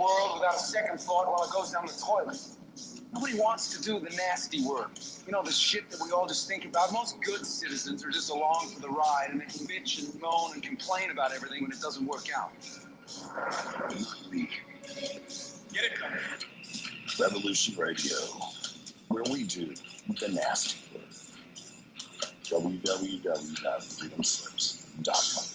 world without a second thought while it goes down the toilet. Nobody wants to do the nasty work. You know, the shit that we all just think about. Most good citizens are just along for the ride, and they can bitch and moan and complain about everything when it doesn't work out. Not me. Get it done. Revolution Radio, where we do the nasty work. www.freedomslips.com.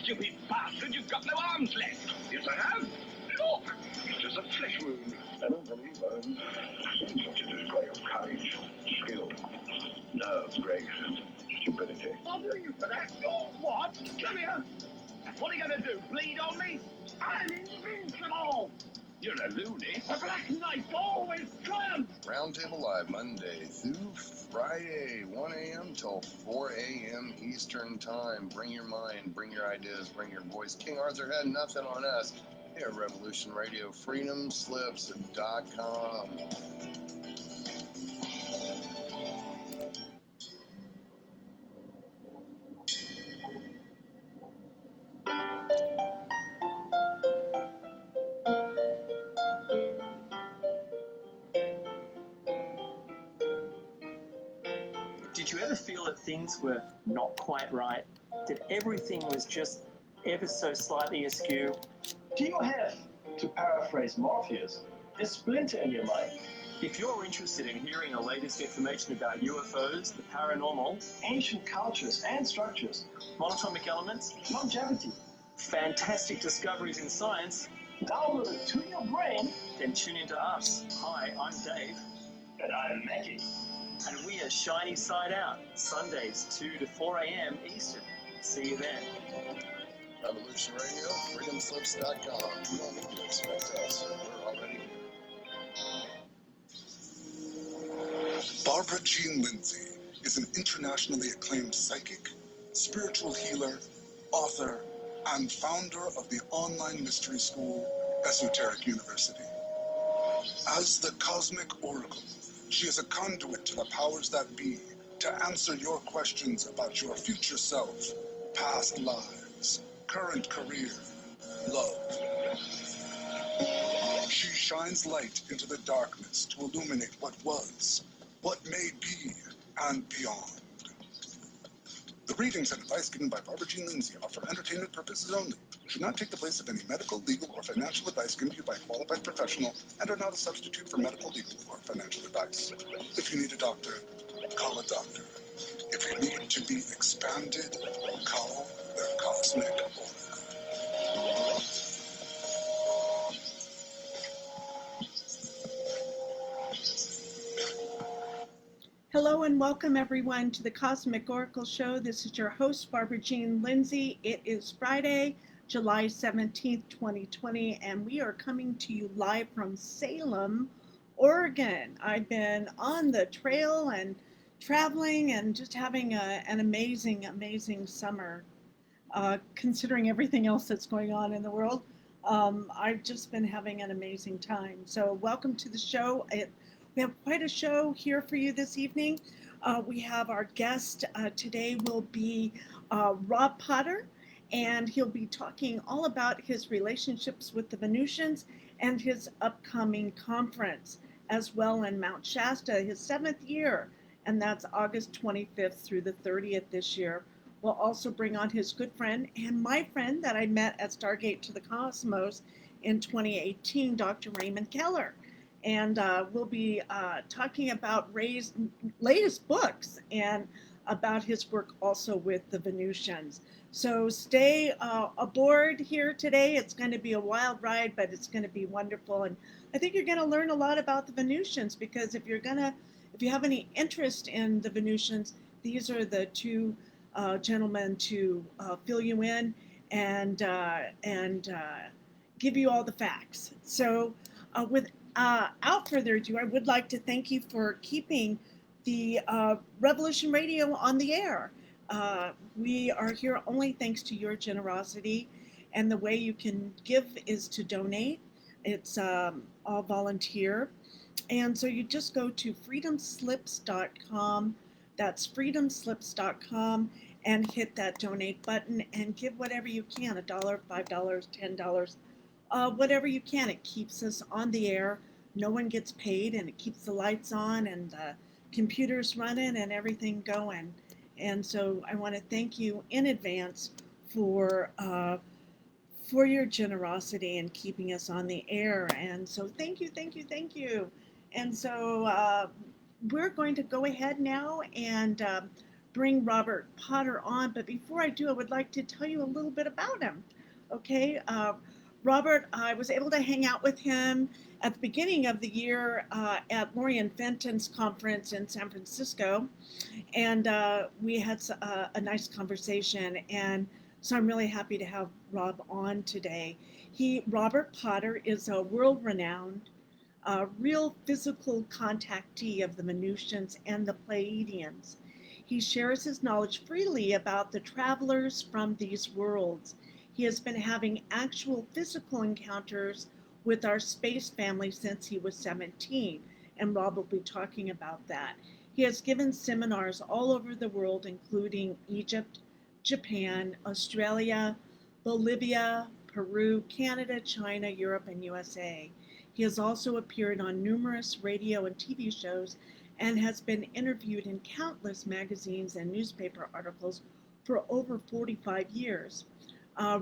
Stupid bastard, you've got no arms left. Yes, I have. Look, it's just a flesh wound. I don't believe bones. Such a display of courage, skill, nerve, grace, and stupidity. Bother you for that? Oh, what? Come here. What are you going to do, bleed on me? I'm invincible. You're a loony. A black knight always triumphs. Roundtable Live, Monday through Friday, 1 a.m. till 4 a.m. Eastern Time. Bring your mind, bring your ideas, bring your voice. King Arthur had nothing on us. Here at Revolution Radio, freedomslips.com. Did you ever feel that things were not quite right? That everything was just ever so slightly askew? Do you have, to paraphrase Morpheus, a splinter in your mind? If you're interested in hearing the latest information about UFOs, the paranormal, Ancient cultures and structures, monatomic elements, longevity, fantastic discoveries in science, download it to your brain, then tune into us. Hi, I'm Dave. and I'm Maggie. And we are Shiny Side Out, Sundays 2 to 4 a.m. Eastern. See you then. Revolution Radio, freedomslips.com. You don't need to expect us. We're already here. Barbara Jean Lindsey is an internationally acclaimed psychic, spiritual healer, author, and founder of the online mystery school, Esoteric University. As the Cosmic Oracle, she is a conduit to the powers that be to answer your questions about your future self, past lives, current career, love. She shines light into the darkness to illuminate what was, what may be, and beyond. The readings and advice given by Barbara Jean Lindsey are for entertainment purposes only, should not take the place of any medical, legal, or financial advice given to you by a qualified professional, and are not a substitute for medical, legal, or financial advice. If you need a doctor, call a doctor. If you need to be expanded, call the Cosmic Oracle. Hello and welcome everyone to the Cosmic Oracle Show. This is your host, Barbara Jean Lindsey. It is Friday, July 17th, 2020, and we are coming to you live from Salem, Oregon. I've been on the trail and traveling and just having an amazing summer, considering everything else that's going on in the world. I've just been having an amazing time. So welcome to the show. We have quite a show here for you this evening. We have our guest today will be Rob Potter, and he'll be talking all about his relationships with the Venusians and his upcoming conference as well in Mount Shasta, his 7th year, and that's August 25th through the 30th this year. We'll also bring on his good friend and my friend that I met at Stargate to the Cosmos in 2018, Dr. Raymond Keller. And we'll be talking about Ray's latest books and about his work also with the Venusians. So stay aboard here today. It's going to be a wild ride, but it's going to be wonderful. And I think you're going to learn a lot about the Venusians, because if you have any interest in the Venusians, these are the two gentlemen to fill you in and give you all the facts. So without further ado, I would like to thank you for keeping the Revolution Radio on the air. We are here only thanks to your generosity, and the way you can give is to donate. It's all volunteer. And so you just go to freedomslips.com. That's freedomslips.com, and hit that donate button and give whatever you can, $1, $5, $10, whatever you can. It keeps us on the air. No one gets paid, and it keeps the lights on and the computers running and everything going. And so I want to thank you in advance for your generosity in keeping us on the air. And so thank you, thank you, thank you. And so we're going to go ahead now and bring Robert Potter on. But before I do, I would like to tell you a little bit about him. Okay, Robert, I was able to hang out with him at the beginning of the year at Lorian Fenton's conference in San Francisco. And we had a nice conversation. And so I'm really happy to have Rob on today. Robert Potter is a world-renowned real physical contactee of the Venusians and the Pleiadians. He shares his knowledge freely about the travelers from these worlds. He has been having actual physical encounters with our space family since he was 17, and Rob will be talking about that. He has given seminars all over the world, including Egypt, Japan, Australia, Bolivia, Peru, Canada, China, Europe, and USA. He has also appeared on numerous radio and TV shows and has been interviewed in countless magazines and newspaper articles for over 45 years.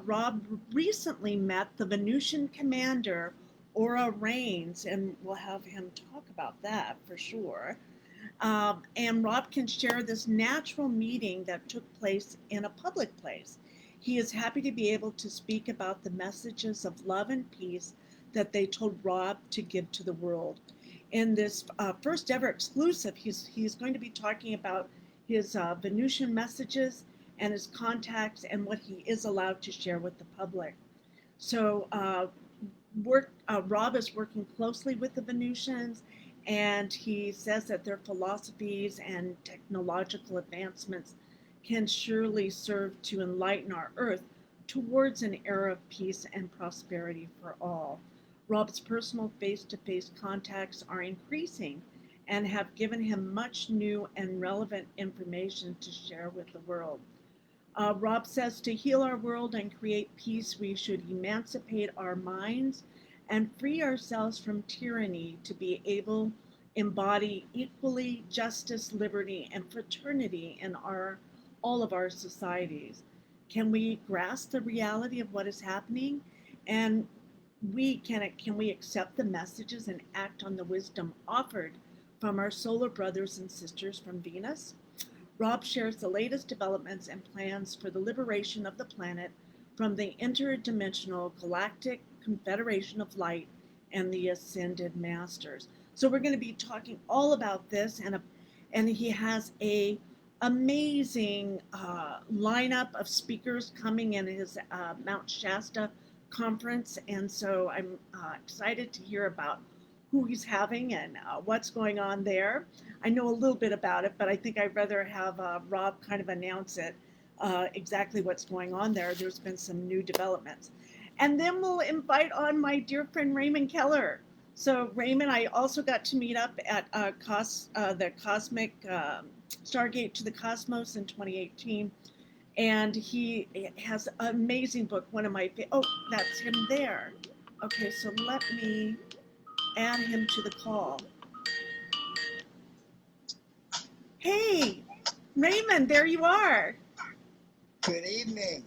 Rob recently met the Venusian commander, Aura Reigns, and we'll have him talk about that for sure. And Rob can share this natural meeting that took place in a public place. He is happy to be able to speak about the messages of love and peace that they told Rob to give to the world. In this first ever exclusive, he's going to be talking about his Venusian messages and his contacts and what he is allowed to share with the public. So Rob is working closely with the Venusians, and he says that their philosophies and technological advancements can surely serve to enlighten our Earth towards an era of peace and prosperity for all. Rob's personal face-to-face contacts are increasing and have given him much new and relevant information to share with the world. Rob says to heal our world and create peace, we should emancipate our minds and free ourselves from tyranny to be able to embody equally justice, liberty, and fraternity in all of our societies. Can we grasp the reality of what is happening? And can we accept the messages and act on the wisdom offered from our solar brothers and sisters from Venus? Rob shares the latest developments and plans for the liberation of the planet from the interdimensional galactic confederation of light and the ascended masters. So we're going to be talking all about this, and he has a amazing lineup of speakers coming in his Mount Shasta conference, and so I'm excited to hear about who he's having and what's going on there. I know a little bit about it, but I think I'd rather have Rob kind of announce it, exactly what's going on there. There's been some new developments. And then we'll invite on my dear friend Raymond Keller. So Raymond, I also got to meet up at the Cosmic Stargate to the Cosmos in 2018. And he has an amazing book, one of my oh, that's him there. Okay, so let me add him to the call. Hey, Raymond, there you are. Good evening.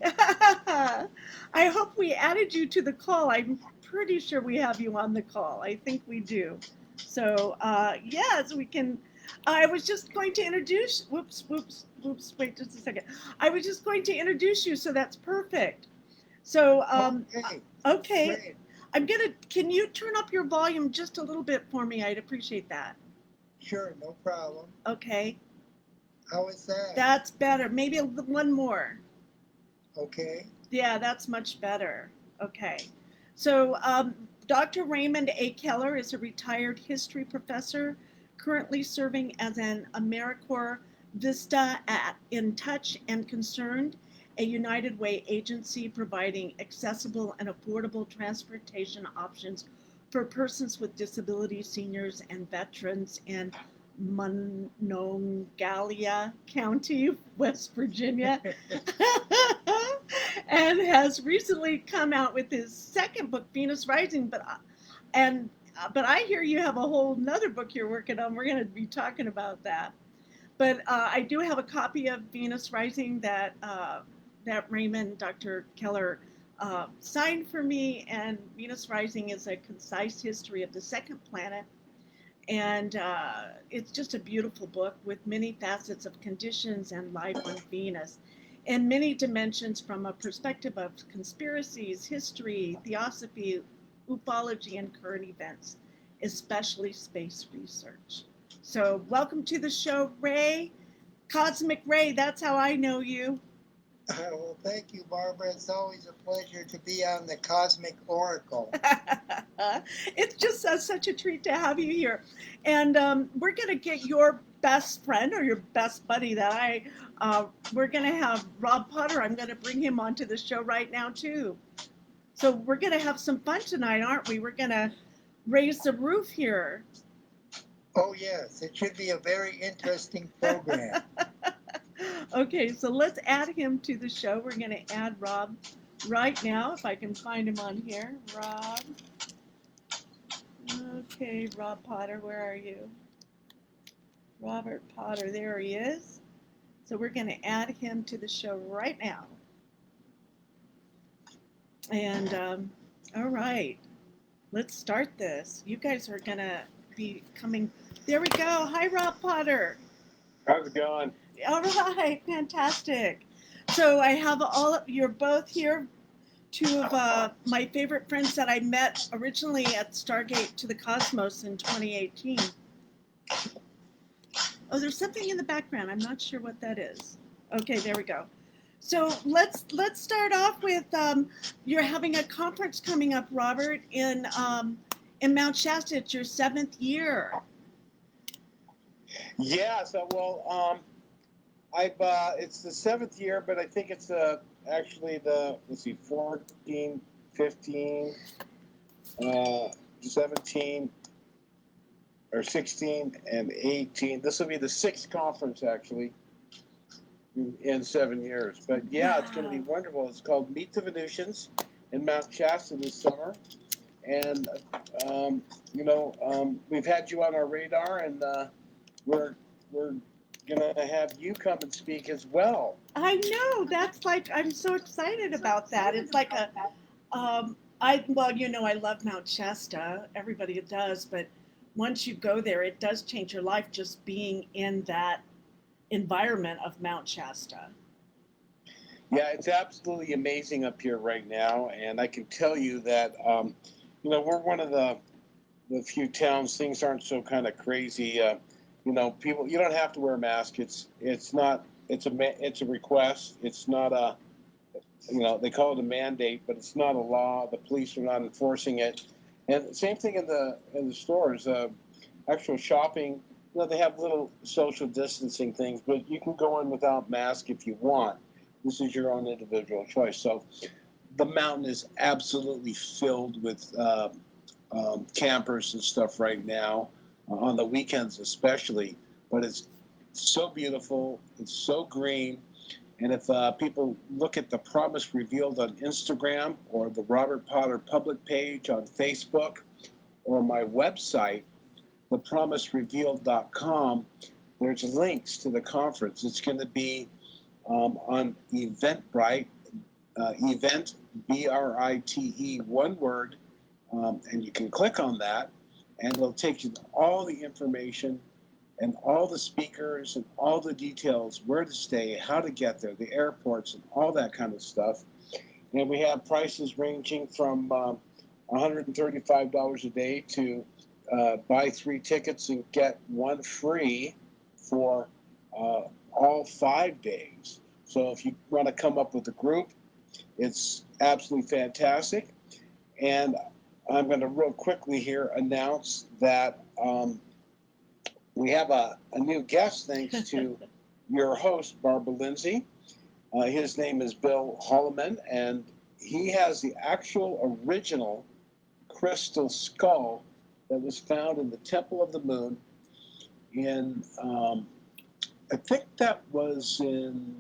I hope we added you to the call. I'm pretty sure we have you on the call. I think we do. So, yes, we can. I was just going to introduce, whoops, wait just a second. I was just going to introduce you, so that's perfect. So, okay. Great. Can you turn up your volume just a little bit for me? I'd appreciate that. Sure, no problem. Okay. How is that? That's better. Maybe one more. Okay. Yeah, that's much better. Okay. So Dr. Raymond A. Keller is a retired history professor, currently serving as an AmeriCorps Vista at In Touch and Concerned, a United Way agency providing accessible and affordable transportation options for persons with disabilities, seniors, and veterans in Monongalia County, West Virginia, and has recently come out with his second book, Venus Rising. But I hear you have a whole nother book you're working on. We're going to be talking about that. But I do have a copy of Venus Rising that Raymond, Dr. Keller, signed for me. And Venus Rising is a concise history of the second planet. And it's just a beautiful book with many facets of conditions and life on Venus in many dimensions, from a perspective of conspiracies, history, theosophy, ufology, and current events, especially space research. So welcome to the show, Ray. Cosmic Ray, that's how I know you. Well, thank you, Barbara. It's always a pleasure to be on the Cosmic Oracle. It's just such a treat to have you here. And we're going to get your best friend or your best buddy we're going to have Rob Potter. I'm going to bring him onto the show right now, too. So we're going to have some fun tonight, aren't we? We're going to raise the roof here. Oh, yes. It should be a very interesting program. Okay, so let's add him to the show. We're going to add Rob right now, if I can find him on here. Rob. Okay, Rob Potter, where are you? Robert Potter, there he is. So we're going to add him to the show right now. And, all right, let's start this. You guys are going to be coming. There we go. Hi, Rob Potter. How's it going? All right, fantastic. So I have you're both here, two of my favorite friends that I met originally at Stargate to the Cosmos in 2018. Oh, there's something in the background. I'm not sure what that is. Okay, there we go. So let's start off with you're having a conference coming up, Robert, in Mount Shasta. It's your 7th year. Yeah. So it's the 7th year, but I think it's actually 14, 15, 17, or 16, and 18. This will be the 6th conference actually in 7 years. But yeah, wow. It's going to be wonderful. It's called Meet the Venusians in Mount Shasta this summer, and we've had you on our radar, and we're going to have you come and speak as well. I know. That's I'm so excited about that. It's like I love Mount Shasta. Everybody does, but once you go there, it does change your life just being in that environment of Mount Shasta. Yeah, it's absolutely amazing up here right now, and I can tell you that we're one of the few towns things aren't so kind of crazy. People, you don't have to wear a mask. It's a request. It's not they call it a mandate, but it's not a law. The police are not enforcing it. And same thing in the stores. Actual shopping, they have little social distancing things, but you can go in without mask if you want. This is your own individual choice. So the mountain is absolutely filled with campers and stuff right now, on the weekends especially. But it's so beautiful. It's so green. And if people look at The Promise Revealed on Instagram, or the Robert Potter public page on Facebook, or my website, thepromiserevealed.com, there's links to the conference. It's going to be on Eventbrite, event, B-R-I-T-E, one word, and you can click on that, and it'll take you to all the information and all the speakers and all the details, where to stay, how to get there, the airports, and all that kind of stuff. And we have prices ranging from $135 a day to buy 3 tickets and get 1 free for all 5 days. So if you want to come up with a group, it's absolutely fantastic. And I'm going to real quickly here announce that we have a new guest thanks to your host, Barbara Lindsey. His name is Bill Holloman, and he has the actual original crystal skull that was found in the Temple of the Moon in, I think that was in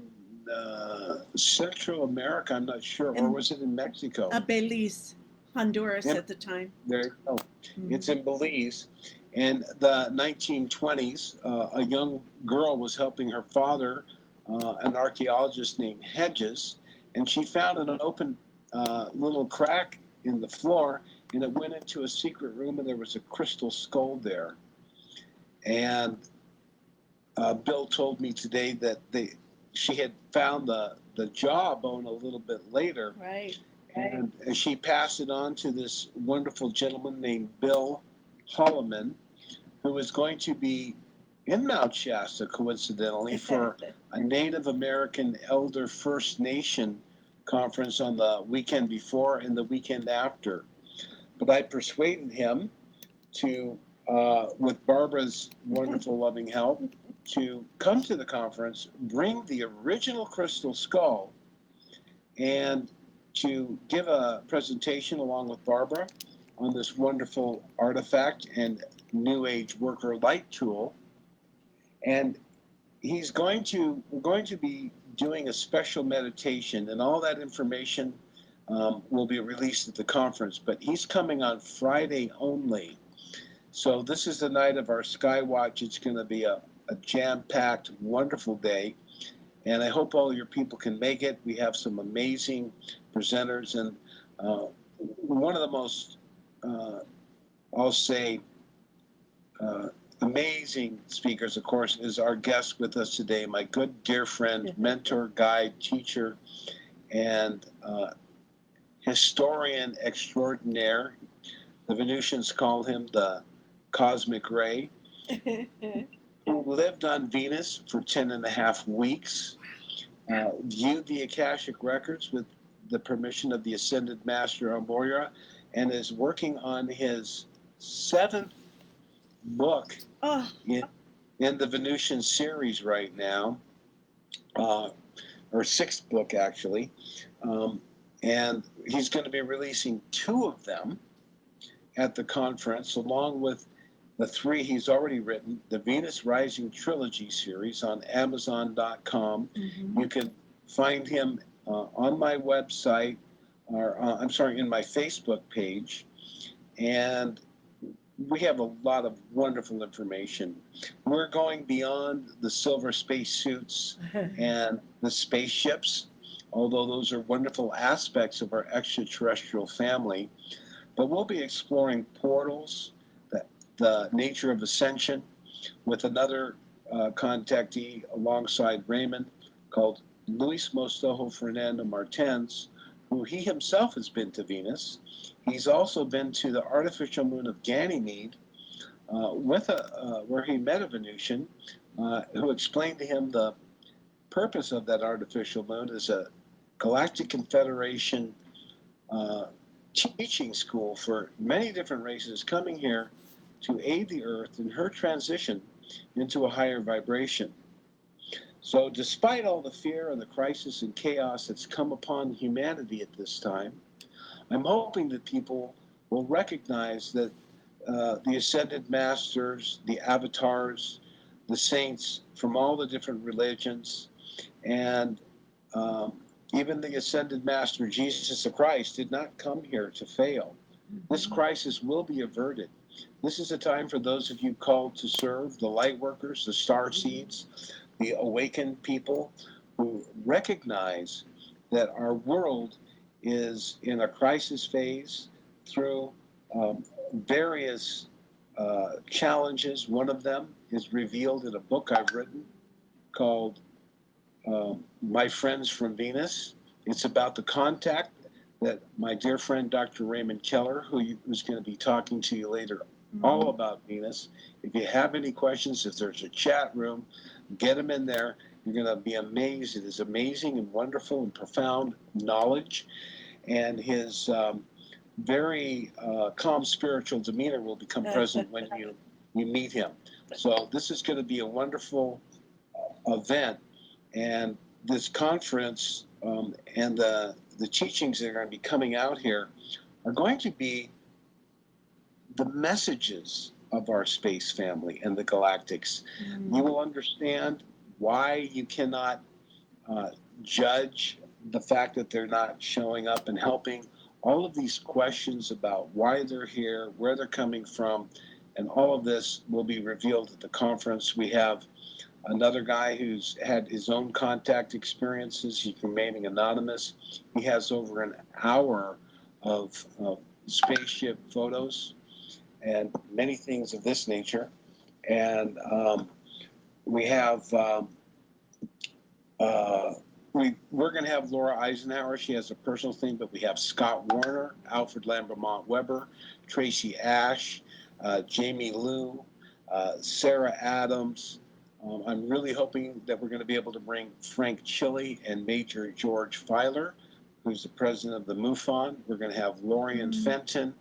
Central America, I'm not sure, or was it in Mexico? Belize, Honduras at the time. There you go. Mm-hmm. It's in Belize. In the 1920s, a young girl was helping her father, an archaeologist named Hedges, and she found an open little crack in the floor, and it went into a secret room, and there was a crystal skull there. And Bill told me today that she had found the jawbone a little bit later. Right. And she passed it on to this wonderful gentleman named Bill Holloman, who is going to be in Mount Shasta, coincidentally, for a Native American Elder First Nation conference on the weekend before and the weekend after. But I persuaded him to, with Barbara's wonderful loving help, to come to the conference, bring the original crystal skull, and to give a presentation along with Barbara on this wonderful artifact and New Age worker light tool. And we're going to be doing a special meditation, and all that information will be released at the conference, but he's coming on Friday only. So this is the night of our Skywatch. It's going to be a jam-packed, wonderful day. And I hope all your people can make it. We have some amazing presenters, and one of the most, I'll say, amazing speakers, of course, is our guest with us today, my good dear friend, mentor, guide, teacher, and historian extraordinaire. The Venusians call him the Cosmic Ray, who lived on Venus for 10.5 weeks, viewed the Akashic Records with the permission of the Ascended Master Amboria, and is working on his 7th book in the Venusian series right now, or 6th book actually, and he's going to be releasing 2 of them at the conference, along with the 3 he's already written, the Venus Rising Trilogy series on Amazon.com. Mm-hmm. You can find him on my website, or in my Facebook page, and we have a lot of wonderful information. We're going beyond the silver space suits and the spaceships, although those are wonderful aspects of our extraterrestrial family. But we'll be exploring portals, the nature of ascension, with another contactee alongside Raymond called Luis Mostojo Fernando Martens, who he himself has been to Venus. He's also been to the artificial moon of Ganymede, where he met a Venusian who explained to him the purpose of that artificial moon as a galactic confederation teaching school for many different races coming here to aid the Earth in her transition into a higher vibration. So despite all the fear and the crisis and chaos that's come upon humanity at this time, I'm hoping that people will recognize that the Ascended Masters, the avatars, the saints from all the different religions, and even the Ascended Master, Jesus the Christ, did not come here to fail. This crisis will be averted. This is a time for those of you called to serve, the light workers, the star seeds, the awakened people who recognize that our world is in a crisis phase through various challenges. One of them is revealed in a book I've written called My Friends from Venus. It's about the contact that my dear friend Dr. Raymond Keller, who's going to be talking to you later, all about Venus. If you have any questions, if there's a chat room, get them in there. You're going to be amazed. It is amazing and wonderful and profound knowledge. And his very calm spiritual demeanor will become present when you meet him. So this is going to be a wonderful event, and this conference and the teachings that are going to be coming out here are going to be the messages of our space family and the galactics. You will understand why you cannot judge the fact that they're not showing up and helping. All of these questions about why they're here, where they're coming from, and all of this will be revealed at the conference. We have another guy who's had his own contact experiences. He's remaining anonymous. He has over an hour of spaceship photos and many things of this nature. And we have, we're going to have Laura Eisenhower. She has a personal thing, but we have Scott Warner, Alfred Lambermont Weber, Tracy Ash, Jamie Liu, Sarah Adams. I'm really hoping that we're going to be able to bring Frank Chili and Major George Filer, who's the president of the MUFON. We're going to have Lorian Fenton,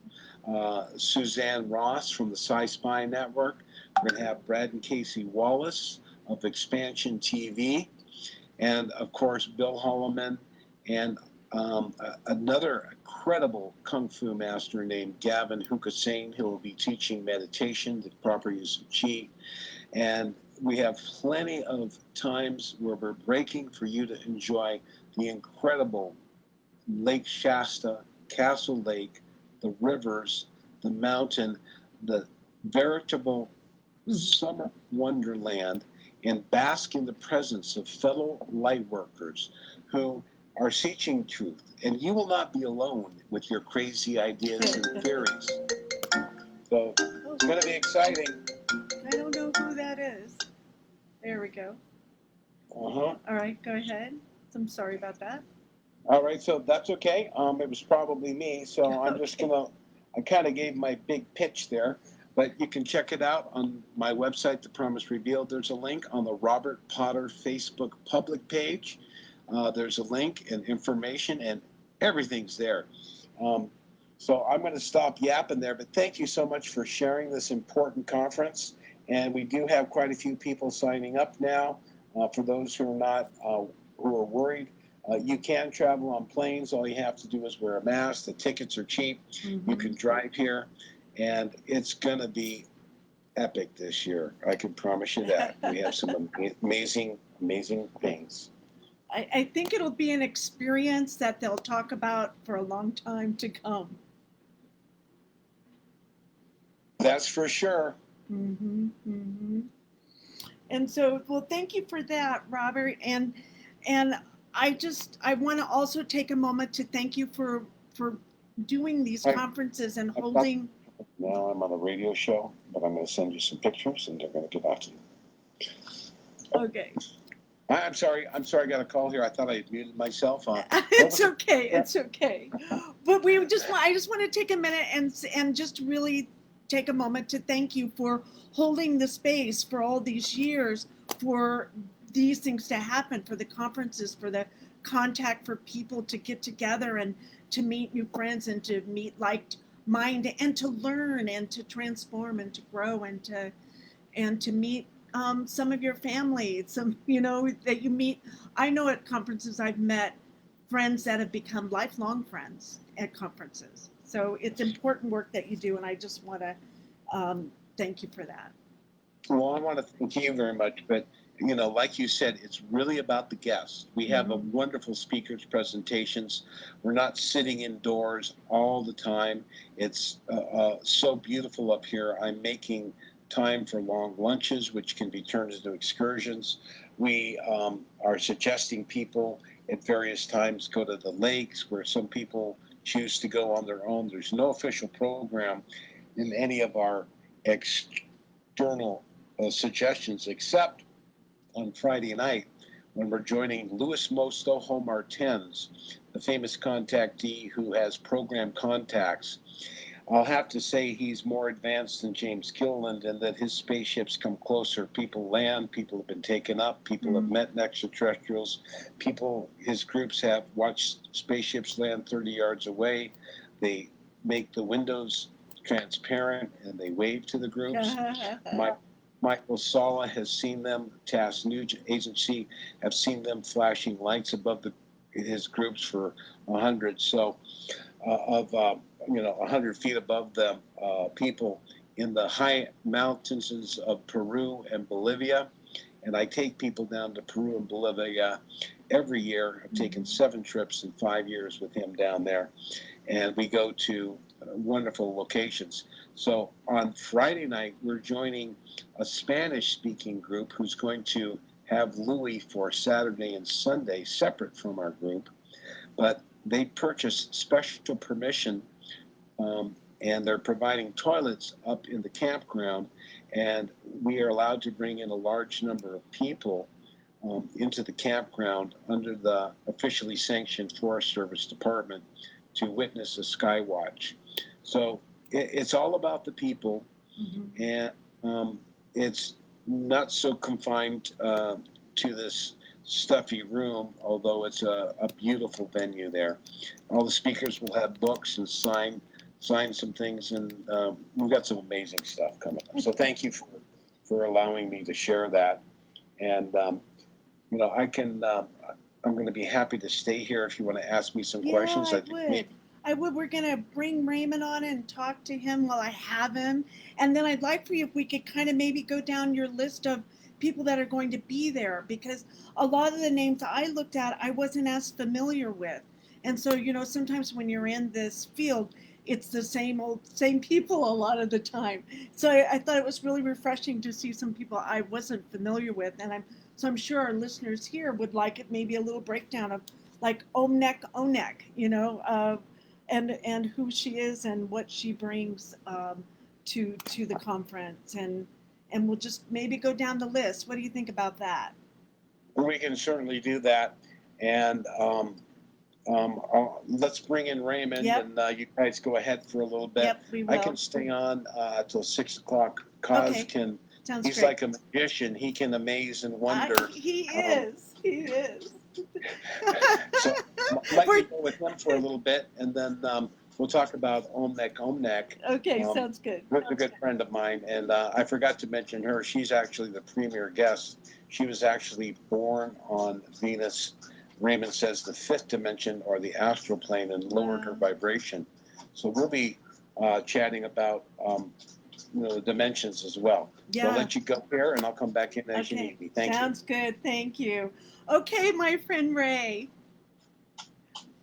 Suzanne Ross from the Sci-Spy Network. We're going to have Brad and Casey Wallace of Expansion TV, and of course Bill Holloman, and another incredible kung fu master named Gavin Hukasane, who will be teaching meditation, the proper use of chi. And we have plenty of times where we're breaking for you to enjoy the incredible Lake Shasta, Castle Lake, the rivers, the mountain, the veritable summer wonderland, and bask in the presence of fellow light workers who are seeking truth. And you will not be alone with your crazy ideas and theories. So it's going to be exciting. I don't know who that is. There we go. All right, go ahead. I'm sorry about that. All right, so that's okay. It was probably me, so I'm just gonna. I kind of gave my big pitch there, but you can check it out on my website, The Promise Revealed. There's a link on the Robert Potter Facebook public page. There's a link and information, and everything's there. So I'm going to stop yapping there, but thank you so much for sharing this important conference. And we do have quite a few people signing up now. For those who are not, who are worried, you can travel on planes. All you have to do is wear a mask. The tickets are cheap. You can drive here, and it's going to be epic this year. I can promise you that. We have some amazing, amazing things. I think it'll be an experience that they'll talk about for a long time to come. That's for sure. And so, well, thank you for that, Robert. And I want to also take a moment to thank you for doing these conferences and holding. Now I'm on a radio show, but I'm going to send you some pictures, and they're going to get back to you. Okay. I'm sorry. I got a call here. I thought I had muted myself. It's okay. It's okay. But I just want to take a minute and just really take a moment to thank you for holding the space for all these years, for these things to happen, for the conferences, for the contact, for people to get together and to meet new friends and to meet like mind and to learn and to transform and to grow and to meet some of your family, that you meet. I know at conferences I've met friends that have become lifelong friends at conferences. So it's important work that you do, and I just want to thank you for that. Well, I want to thank you very much, but like you said, it's really about the guests. We have a wonderful speakers presentations. We're not sitting indoors all the time. It's so beautiful up here. I'm making time for long lunches, which can be turned into excursions. We are suggesting people at various times go to the lakes where some people choose to go on their own. There's no official program in any of our external suggestions, except on Friday night when we're joining Louis Mosto Martens, the famous contactee who has program contacts. I'll have to say he's more advanced than James Gilliland in that his spaceships come closer. People land, people have been taken up, people have met extraterrestrials, his groups have watched spaceships land 30 yards away. They make the windows transparent and they wave to the groups. Michael Sala has seen them. Task News Agency have seen them flashing lights above his groups for 100. So, 100 feet above them, people in the high mountains of Peru and Bolivia. And I take people down to Peru and Bolivia every year. I've taken 7 trips in 5 years with him down there. And we go to wonderful locations. So on Friday night, we're joining a Spanish-speaking group who's going to have Louis for Saturday and Sunday, separate from our group. But they purchased special permission, and they're providing toilets up in the campground. And we are allowed to bring in a large number of people into the campground under the officially sanctioned Forest Service Department to witness a sky watch. So it's all about the people, and it's not so confined to this stuffy room, although it's a beautiful venue there. All the speakers will have books and sign some things, and we've got some amazing stuff coming up. So thank you for allowing me to share that. And I'm going to be happy to stay here if you want to ask me some questions. I would. We're going to bring Raymond on and talk to him while I have him. And then I'd like for you if we could kind of maybe go down your list of people that are going to be there, because a lot of the names I looked at, I wasn't as familiar with. And so, sometimes when you're in this field, it's the same people a lot of the time. So I thought it was really refreshing to see some people I wasn't familiar with. And I'm sure our listeners here would like it, maybe a little breakdown of like Onek, and who she is and what she brings to the conference. And we'll just maybe go down the list. What do you think about that? We can certainly do that. And let's bring in Raymond, and you guys go ahead for a little bit. Yep, we will. I can stay on till 6 o'clock. Kaz can. Sounds he's great. like a magician. He can amaze and wonder. He is. So I'd like to go with him for a little bit, and then we'll talk about Omnek. Okay, sounds good. A good friend of mine, and I forgot to mention her. She's actually the premier guest. She was actually born on Venus. Raymond says the 5th dimension or the astral plane, and lowered her vibration. So we'll be chatting about the dimensions as well. Yeah. So I'll let you go here, and I'll come back in as you need me. Thank you. Sounds good. Thank you. Okay, my friend Ray.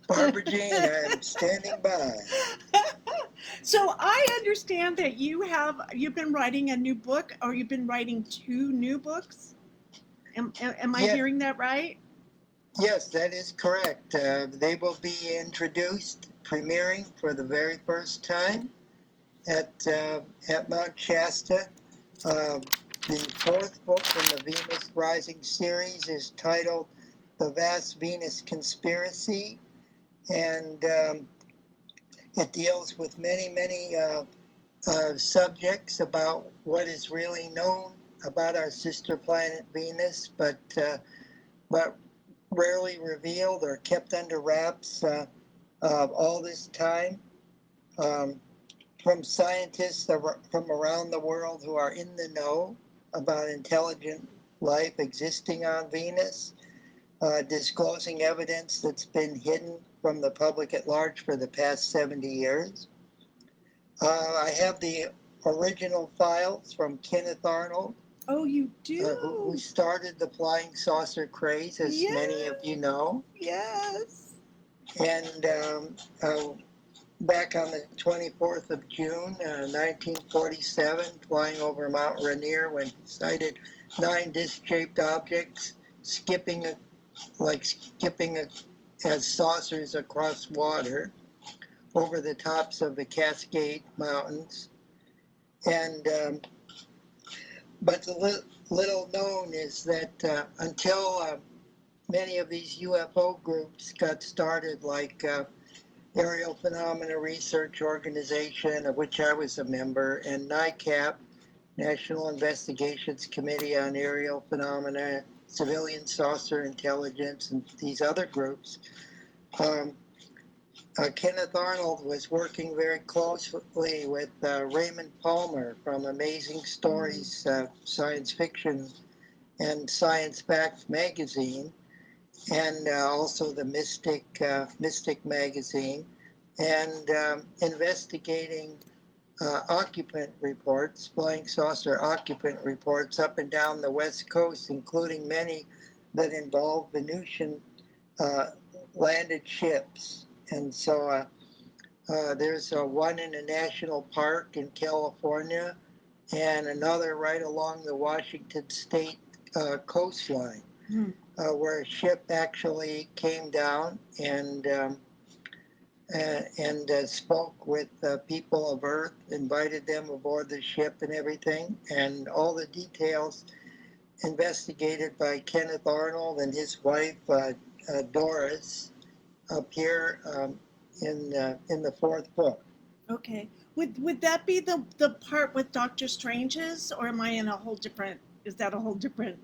Barbara Jean, I'm standing by. So I understand that you've been writing a new book, or you've been writing 2 new books. Am I hearing that right? Yes, that is correct. They will be introduced, premiering for the very first time at Mount Shasta. The 4th book in the Venus Rising series is titled The Vast Venus Conspiracy, and it deals with many subjects about what is really known about our sister planet Venus, but rarely revealed or kept under wraps all this time. From scientists from around the world who are in the know about intelligent life existing on Venus, disclosing evidence that's been hidden from the public at large for the past 70 years. I have the original files from Kenneth Arnold. Oh, you do? Who started the flying saucer craze, as many of you know. Yes. And back on the 24th of June, 1947, flying over Mount Rainier, when he sighted 9 disc-shaped objects skipping as saucers across water over the tops of the Cascade Mountains. And but the little known is that until many of these UFO groups got started, like Aerial Phenomena Research Organization, of which I was a member, and NICAP, National Investigations Committee on Aerial Phenomena, Civilian Saucer Intelligence, and these other groups, Kenneth Arnold was working very closely with Raymond Palmer from Amazing Stories Science Fiction and Science Facts magazine, and also the Mystic magazine, and investigating occupant reports, flying saucer occupant reports up and down the West Coast, including many that involve Venusian landed ships. And so there's one in a national park in California and another right along the Washington State coastline, where a ship actually came down and spoke with people of Earth, invited them aboard the ship and everything, and all the details investigated by Kenneth Arnold and his wife Doris appear in the fourth book. Okay. Would that be the part with Doctor Strange's, or am I in a whole different? Is that a whole different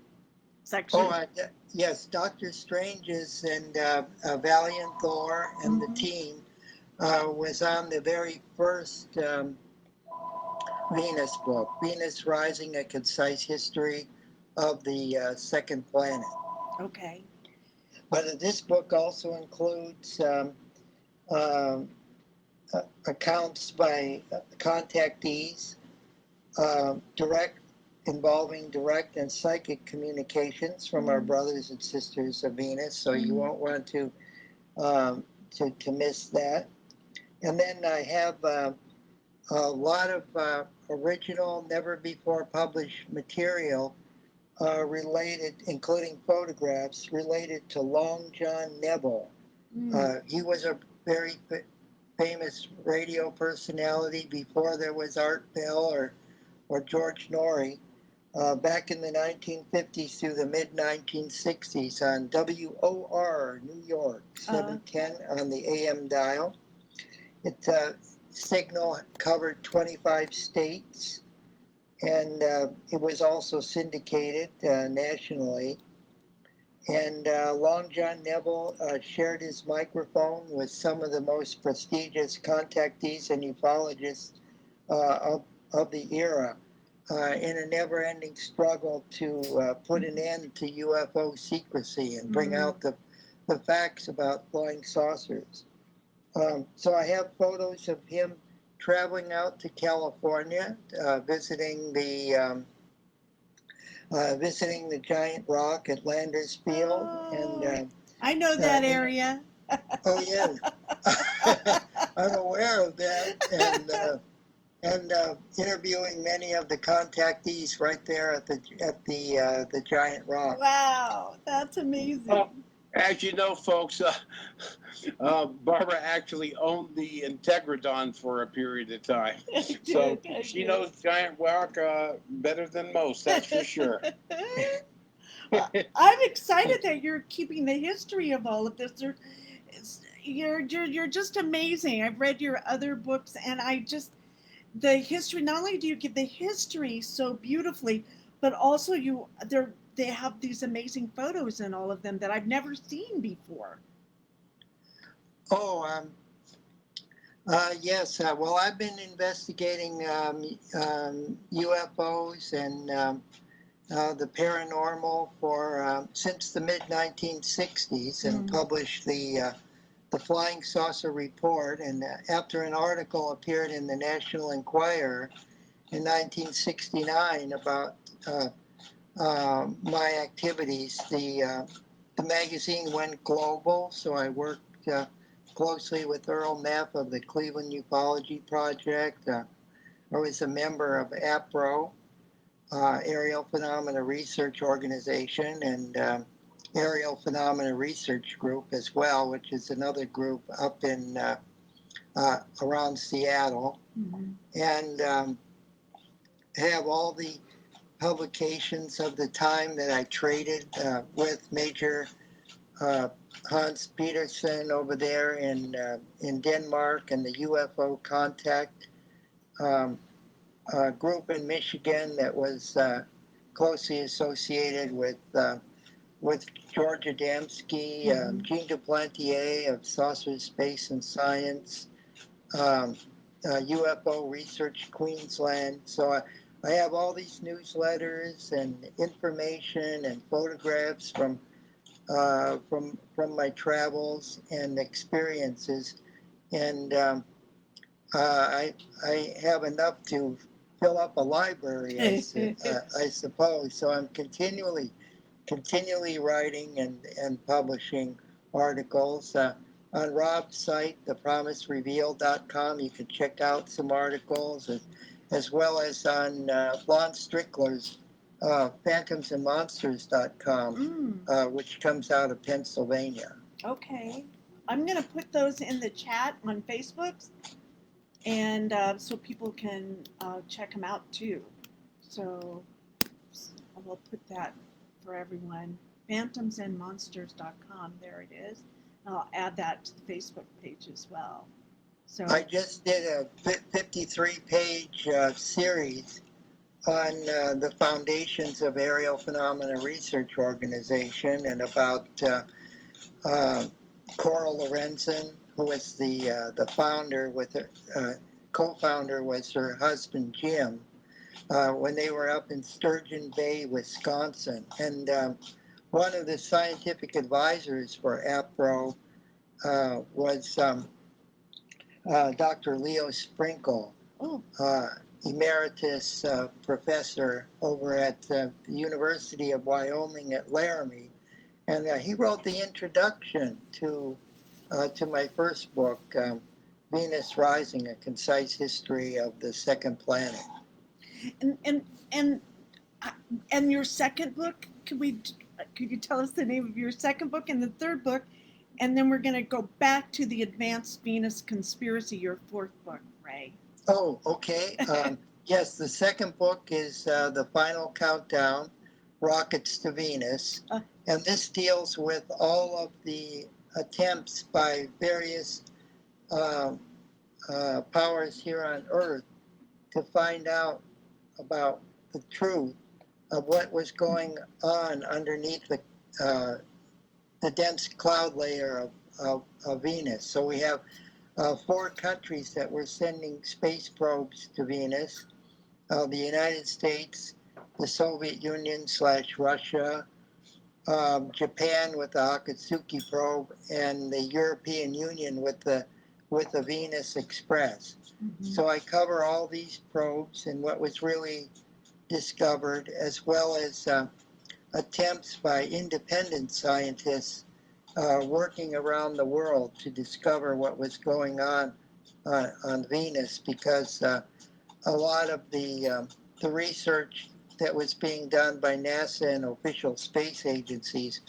section? Oh, yes, Doctor Strange's and Valiant Thor and the team was on the very first Venus book, Venus Rising: A Concise History of the Second Planet. Okay. But this book also includes accounts by contactees, involving direct and psychic communications from our brothers and sisters of Venus. So you won't want to miss that. And then I have a lot of original, never before published material related, including photographs related to Long John Neville. He was a very famous radio personality before there was Art Bell or George Norrie, back in the 1950s through the mid-1960s on WOR New York, 710 on the AM dial. Its signal covered 25 states, and it was also syndicated nationally. And Long John Neville shared his microphone with some of the most prestigious contactees and ufologists of the era in a never-ending struggle to put an end to UFO secrecy and bring out the facts about flying saucers. So I have photos of him traveling out to California, visiting the giant rock at Landers Field. And I know that area. Oh yeah, I'm aware of that, and interviewing many of the contactees right there at the giant rock. Wow, that's amazing. Well, as you know, folks, Barbara actually owned the Integradon for a period of time, so she knows giant rock better than most. That's for sure. I'm excited that you're keeping the history of all of this. You're just amazing. I've read your other books, and the history. Not only do you give the history so beautifully, but also they have these amazing photos in all of them that I've never seen before. Oh, yes. Well, I've been investigating UFOs and the paranormal since the mid-1960s, and published the Flying Saucer Report. And after an article appeared in the National Enquirer in 1969 about my activities, the magazine went global. So I worked closely with Earl Neff of the Cleveland Ufology Project. I was a member of APRO, Aerial Phenomena Research Organization, and Aerial Phenomena Research Group as well, which is another group up in around Seattle, and have all the publications of the time that I traded with Major Hans Peterson over there in Denmark, and the UFO Contact group in Michigan that was closely associated with with George Adamski, Jean Duplantier of Saucer, Space and Science, UFO Research Queensland. So I have all these newsletters and information and photographs from my travels and experiences, and I have enough to fill up a library, I suppose. So I'm continually writing and publishing articles. On Rob's site, thepromiserevealed.com, you can check out some articles, as well as on Lon Strickler's phantomsandmonsters.com, which comes out of Pennsylvania. Okay. I'm going to put those in the chat on Facebook, and so people can check them out too. So I will put that for everyone. Phantomsandmonsters.com, there it is. I'll add that to the Facebook page as well. So I just did a 53-page series on the foundations of Aerial Phenomena Research Organization, and about Cora Lorenzen, who was the founder, with her co-founder was her husband Jim, when they were up in Sturgeon Bay, Wisconsin. And one of the scientific advisors for APRO was Dr. Leo Sprinkle, emeritus professor over at the University of Wyoming at Laramie. And he wrote the introduction to my first book, Venus Rising: A Concise History of the Second Planet. And your second book, could you tell us the name of your second book and the third book? And then we're going to go back to the Advanced Venus Conspiracy, your fourth book, Ray. Oh, okay. Yes, the second book is The Final Countdown, Rockets to Venus. And this deals with all of the attempts by various powers here on Earth to find out about the truth of what was going on underneath the dense cloud layer of Venus. So we have 4 countries that were sending space probes to Venus: the United States, the Soviet Union / Russia, Japan with the Akatsuki probe, and the European Union with the Venus Express. Mm-hmm. So I cover all these probes and what was really discovered, as well as attempts by independent scientists working around the world to discover what was going on Venus, because a lot of the research that was being done by NASA and official space agencies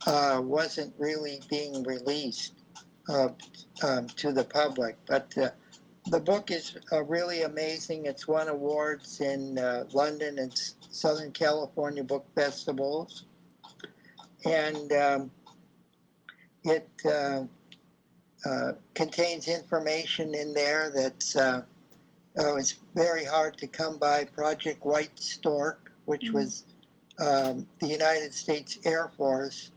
wasn't really being released to the public. But the book is really amazing. It's won awards in London and Southern California book festivals, and it contains information in there that's it's very hard to come by. Project White Stork, which was the United States Air Force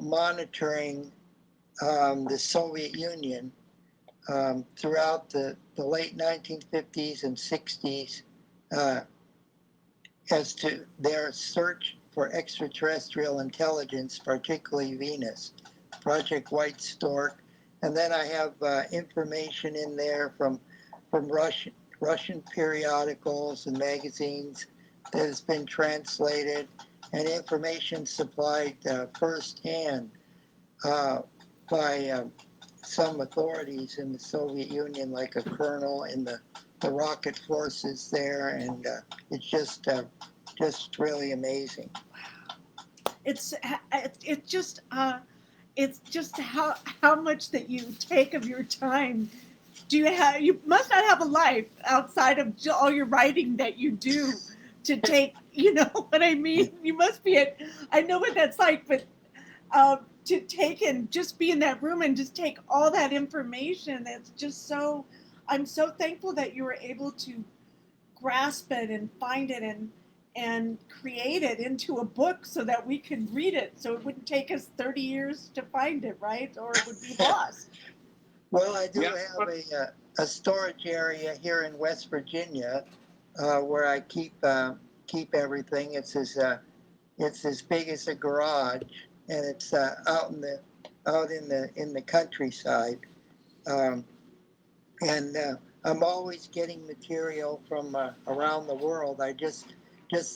monitoring the Soviet Union throughout the late 1950s and 60s as to their search for extraterrestrial intelligence, particularly Venus. Project White Stork. And then I have information in there from Russian periodicals and magazines that has been translated, and information supplied firsthand by some authorities in the Soviet Union, like a colonel in the rocket forces there, and it's just really amazing. It's just how much that you take of your time. You must not have a life outside of all your writing that you do to take, you know what I mean? You must be I know what that's like, but to take and just be in that room and just take all that information, that's just I'm so thankful that you were able to grasp it and find it and create it into a book so that we could read it, so it wouldn't take us 30 years to find it, right? Or it would be lost. Well, I do Yeah. have a storage area here in West Virginia where I keep everything. It's as big as a garage, and it's out in the countryside. And I'm always getting material from around the world. I just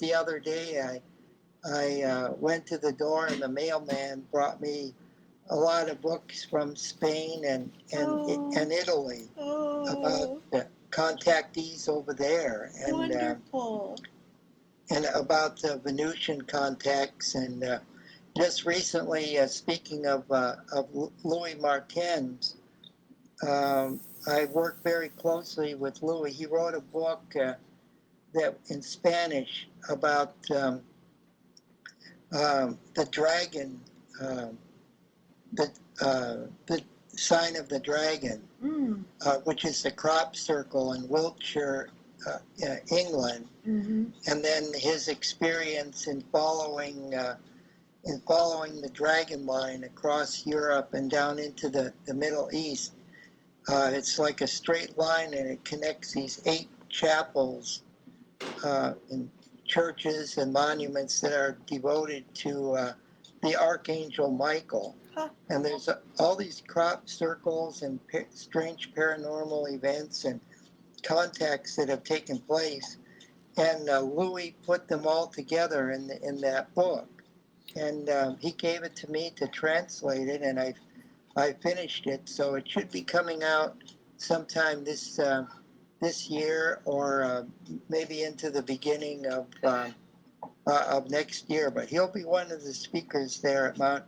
the other day I went to the door and the mailman brought me a lot of books from Spain and Italy about contactees over there, and Wonderful. and about the Venusian contacts. And just recently, speaking of Louis Martins, I worked very closely with Louis. He wrote a book that in Spanish about the dragon, the sign of the dragon, which is the crop circle in Wiltshire, England, and then his experience in following the dragon line across Europe and down into the Middle East. It's like a straight line, and it connects these 8 chapels and churches and monuments that are devoted to the Archangel Michael. And there's all these crop circles and strange paranormal events and contacts that have taken place. And Louis put them all together in that book. And he gave it to me to translate it, and I finished it, so it should be coming out sometime this year, or maybe into the beginning of next year. But he'll be one of the speakers there at Mount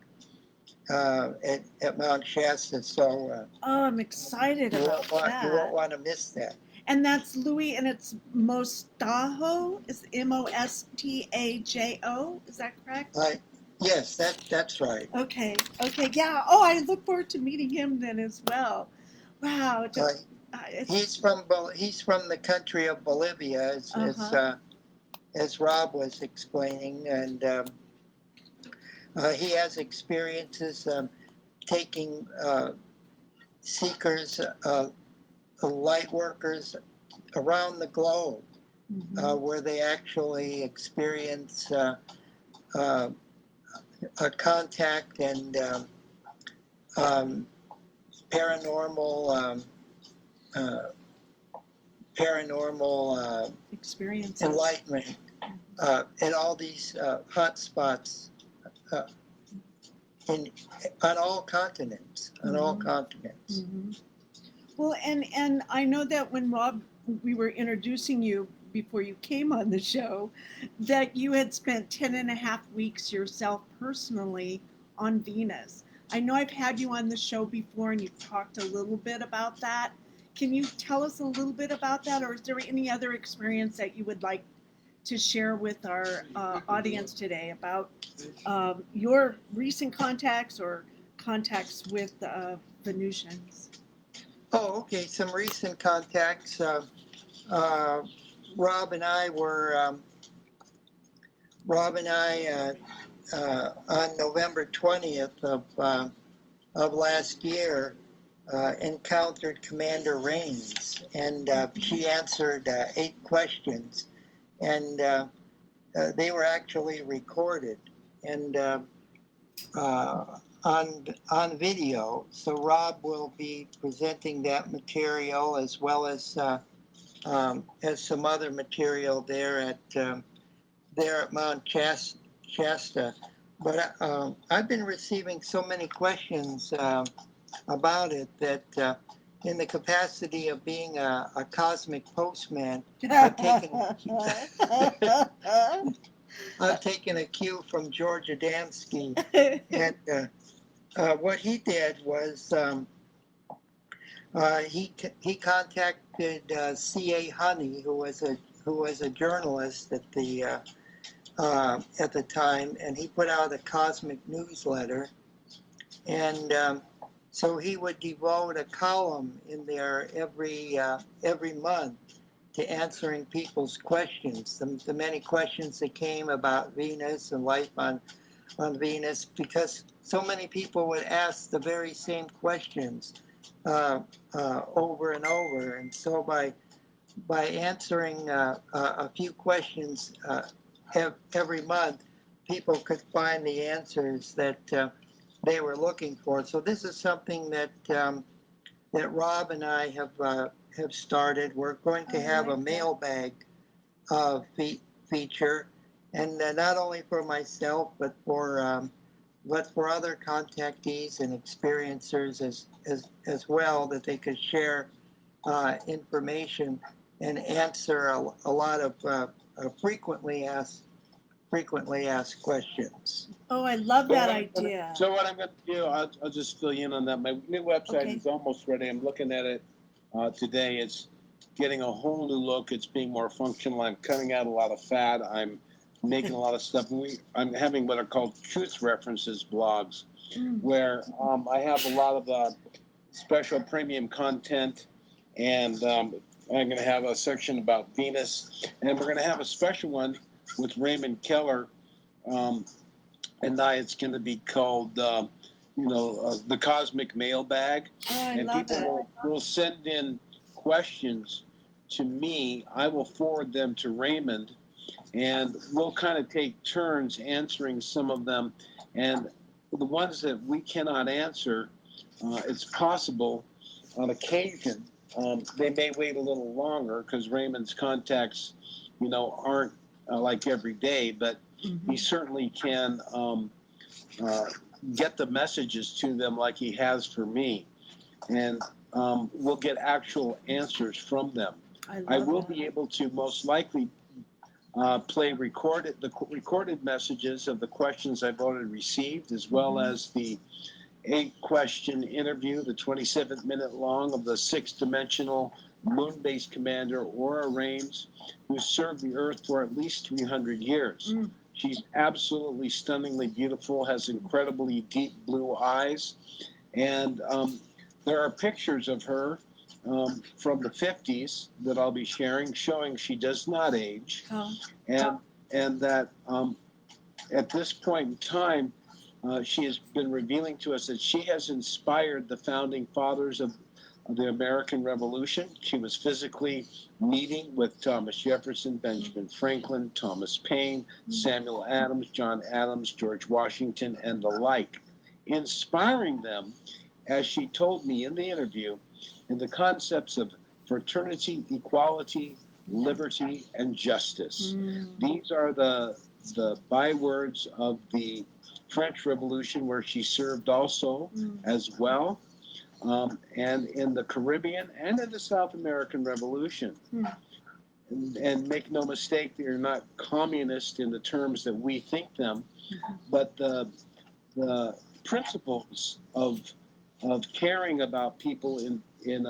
Shasta. So I'm excited about that. You won't want to miss that. And that's Louis, and it's Mostajo. Is Mostajo? Is that correct? Yes, that's right. Okay, yeah. Oh, I look forward to meeting him then as well. Wow. He's from the country of Bolivia, as Rob was explaining, and he has experiences taking seekers, light workers around the globe, where they actually experience a contact and paranormal experiences, enlightenment in all these hot spots on all continents. Well, and I know that when Rob, we were introducing you before you came on the show, that you had spent 10.5 weeks yourself personally on Venus. I know I've had you on the show before and you've talked a little bit about that. Can you tell us a little bit about that, or is there any other experience that you would like to share with our audience today about your recent contacts or contacts with Venusians? Oh, okay. Some recent contacts. Rob and I on November 20th of last year encountered Commander Raines, and she answered 8 questions, and they were actually recorded and on video. So Rob will be presenting that material as well as some other material there at Mount Shasta. But I've been receiving so many questions about it that in the capacity of being a cosmic postman, I've taken a cue from George Adamski. And what he did was he contacted C.A. Honey, who was a journalist at the time, and he put out a cosmic newsletter, and so he would devote a column in there every month answering people's questions, the many questions that came about Venus and life on Venus, because so many people would ask the very same questions over and over. And so by answering a few questions every month, people could find the answers that they were looking for. So this is something that that Rob and I have started. We're going to have a mailbag feature, and not only for myself, but for other contactees and experiencers as well, that they could share information and answer a lot of frequently asked questions. Oh, I love that idea. So what I'm going to do, I'll just fill you in on that. My new website is almost ready. I'm looking at it today. It's getting a whole new look. It's being more functional. I'm cutting out a lot of fat. I'm making a lot of stuff. I'm having what are called truth references blogs, where I have a lot of special premium content, and I'm going to have a section about Venus, and we're going to have a special one with Raymond Keller, and it's going to be called, the Cosmic Mailbag. I love people will send in questions to me. I will forward them to Raymond, and we'll kind of take turns answering some of them. And the ones that we cannot answer, it's possible on occasion they may wait a little longer because Raymond's contacts, aren't like every day, but he certainly can get the messages to them like he has for me, and we'll get actual answers from them. I will be able to most likely play recorded messages of the questions I've already received, as well as the 8-question interview, the 27-minute long of the 6th-dimensional moon-based commander Aura Rames, who served the Earth for at least 300 years. She's absolutely stunningly beautiful, has incredibly deep blue eyes, and there are pictures of her from the 50s that I'll be sharing, showing she does not age, and that at this point in time, she has been revealing to us that she has inspired the founding fathers of the American Revolution. She was physically meeting with Thomas Jefferson, Benjamin Franklin, Thomas Paine, Samuel Adams, John Adams, George Washington, and the like, inspiring them, as she told me in the interview, in the concepts of fraternity, equality, liberty, and justice. These are the bywords of the French Revolution, where she served also as well, and in the Caribbean and in the South American Revolution. And make no mistake, they're not communist in the terms that we think them, but the principles of caring about people in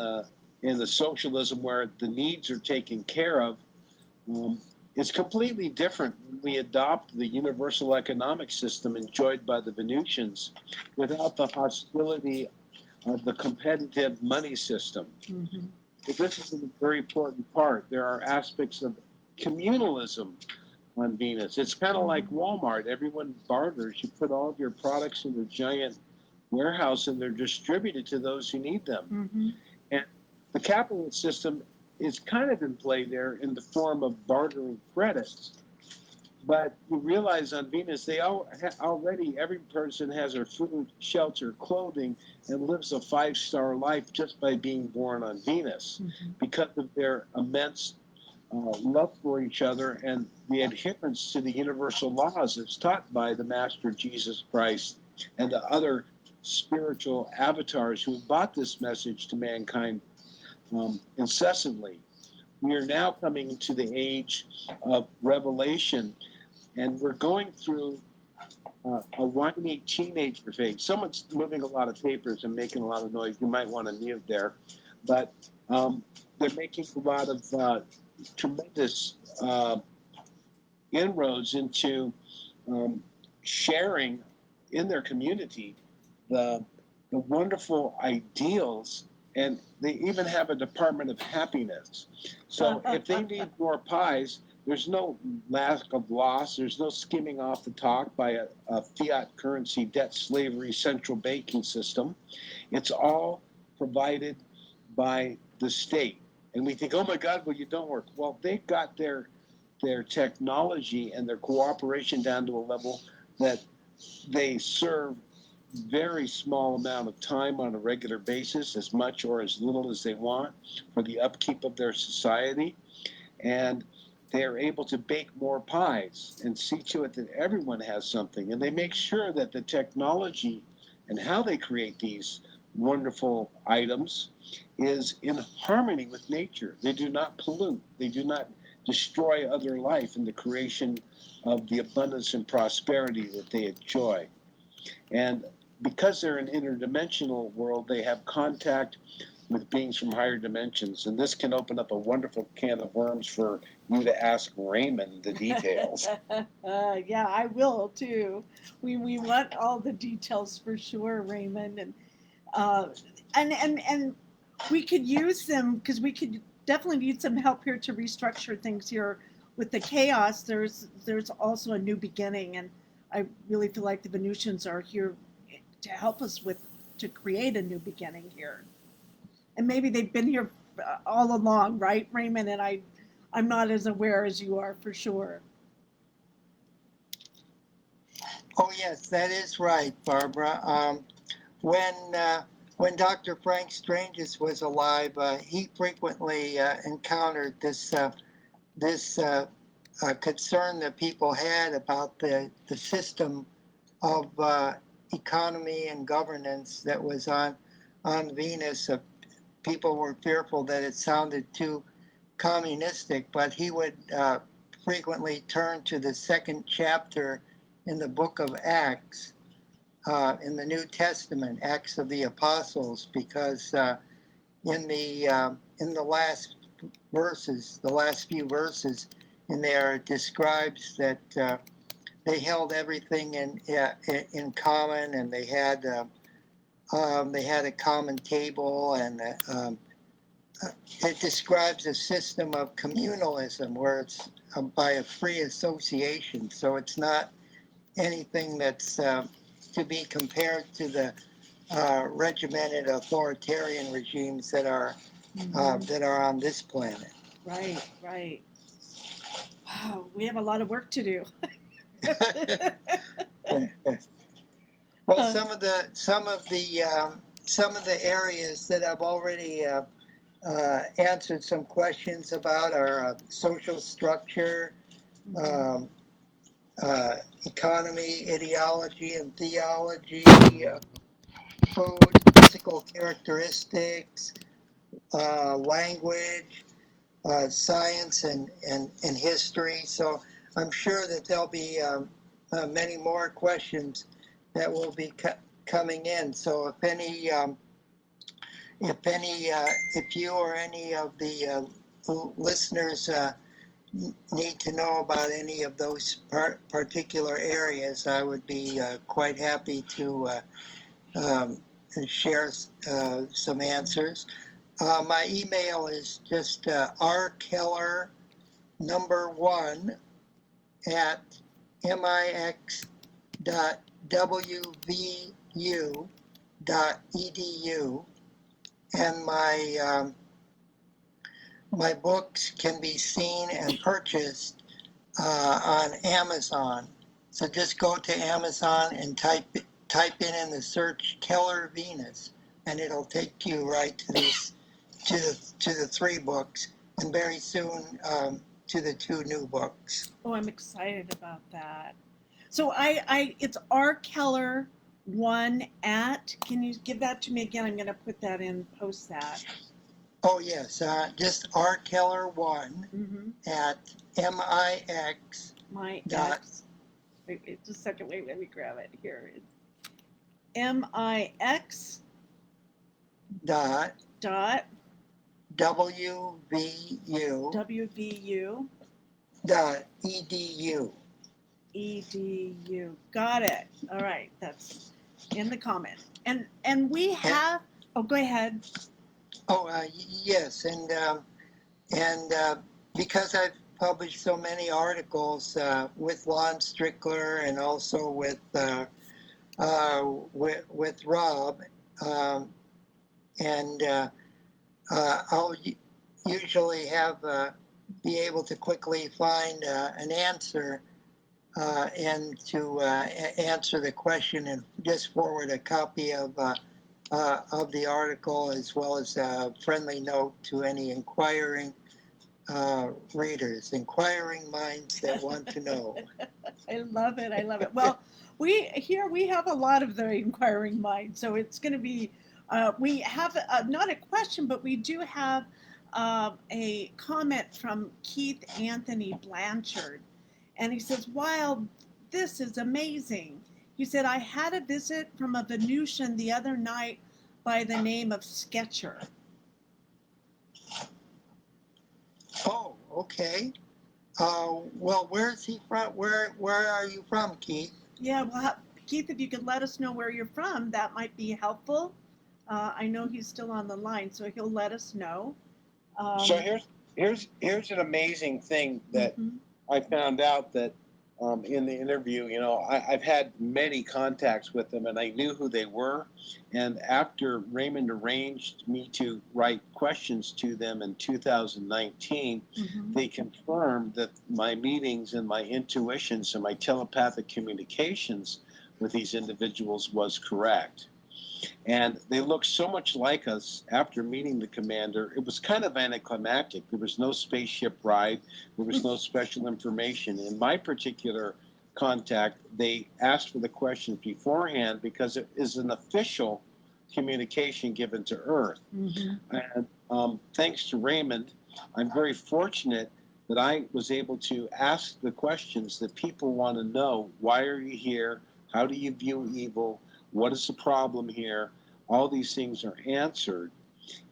the socialism where the needs are taken care of, it's completely different when we adopt the universal economic system enjoyed by the Venusians without the hostility of the competitive money system. But this is a very important part. There are aspects of communalism on Venus. It's kind of like Walmart. Everyone barters. You put all of your products in a giant warehouse and they're distributed to those who need them. And the capitalist system is kind of in play there in the form of bartering credits. But you realize on Venus, they already, every person has their food, shelter, clothing, and lives a 5-star life just by being born on Venus because of their immense love for each other and the adherence to the universal laws as taught by the Master Jesus Christ and the other spiritual avatars who have brought this message to mankind incessantly. We are now coming to the age of revelation, and we're going through a whiny teenager phase. Someone's moving a lot of papers and making a lot of noise. You might want to mute there. But they're making a lot of tremendous inroads into sharing in their community the wonderful ideals And they even have a Department of Happiness. So if they need more pies, there's no lack of loss. There's no skimming off the top by a fiat currency debt slavery central banking system. It's all provided by the state. And we think, oh my God, well, you don't work. Well, they've got their technology and their cooperation down to a level that they serve very small amount of time on a regular basis, as much or as little as they want, for the upkeep of their society. And they are able to bake more pies and see to it that everyone has something. And they make sure that the technology and how they create these wonderful items is in harmony with nature. They do not pollute. They do not destroy other life in the creation of the abundance and prosperity that they enjoy. And because they're an interdimensional world, they have contact with beings from higher dimensions. And this can open up a wonderful can of worms for you to ask Raymond the details. Yeah, I will too. We want all the details for sure, Raymond. And we could use them because we could definitely need some help here to restructure things here with the chaos. There's also a new beginning, and I really feel like the Venusians are here to help us to create a new beginning here. And maybe they've been here all along, right, Raymond? And I'm not as aware as you are, for sure. Oh yes, that is right, Barbara. When Dr. Frank Stranges was alive, he frequently encountered this concern that people had about the system of economy and governance that was on Venus. People were fearful that it sounded too communistic, but he would frequently turn to the second chapter in the book of Acts in the New Testament, Acts of the Apostles, because in the last verses, the last few verses in there, it describes that they held everything in common, and they had a common table, and it describes a system of communalism where it's by a free association. So it's not anything that's to be compared to the regimented authoritarian regimes that are on this planet. Right, right. Wow, we have a lot of work to do. Well, some of the areas that I've already answered some questions about are social structure, economy, ideology, and theology, food, physical characteristics, language, science, and history. So I'm sure that there'll be many more questions that will be coming in. So if you or any of the listeners need to know about any of those particular areas, I would be quite happy to share some answers. My email is just rkeller1 at mix.wvu.edu, and my books can be seen and purchased on Amazon. So just go to Amazon and type in the search Keller Venus, and it'll take you right to the 3 books, and very soon to the 2 new books. Oh, I'm excited about that. So it's rkeller1 at. Can you give that to me again? I'm going to put that in, post that. Oh yes, just rkeller1 at mix. My X. Wait, just a second. Wait, let me grab it here. It's mix. Dot WVU. Dot edu. Edu. Got it. All right, that's in the comment. And we have. Oh, go ahead. Yes, and because I've published so many articles with Lon Strickler and also with Rob, and I'll usually be able to quickly find an answer and to answer the question and just forward a copy of the article as well as a friendly note to any inquiring readers, inquiring minds that want to know. I love it. I love it. Well, we have a lot of the inquiring minds, so it's going to be. We have not a question, but we do have a comment from Keith Anthony Blanchard, and he says, "Wow, this is amazing." He said, "I had a visit from a Venusian the other night by the name of Sketcher." Oh, okay. Well, where's he from? Where are you from, Keith? Yeah, well, Keith, if you could let us know where you're from, that might be helpful. I know he's still on the line, so he'll let us know. So here's an amazing thing that I found out that in the interview. You know, I've had many contacts with them, and I knew who they were. And after Raymond arranged me to write questions to them in 2019, they confirmed that my meetings and my intuitions and my telepathic communications with these individuals was correct. And they looked so much like us after meeting the commander. It was kind of anticlimactic. There was no spaceship ride. There was no special information. In my particular contact, they asked for the questions beforehand because it is an official communication given to Earth. And thanks to Raymond, I'm very fortunate that I was able to ask the questions that people want to know. Why are you here? How do you view evil? What is the problem here? All these things are answered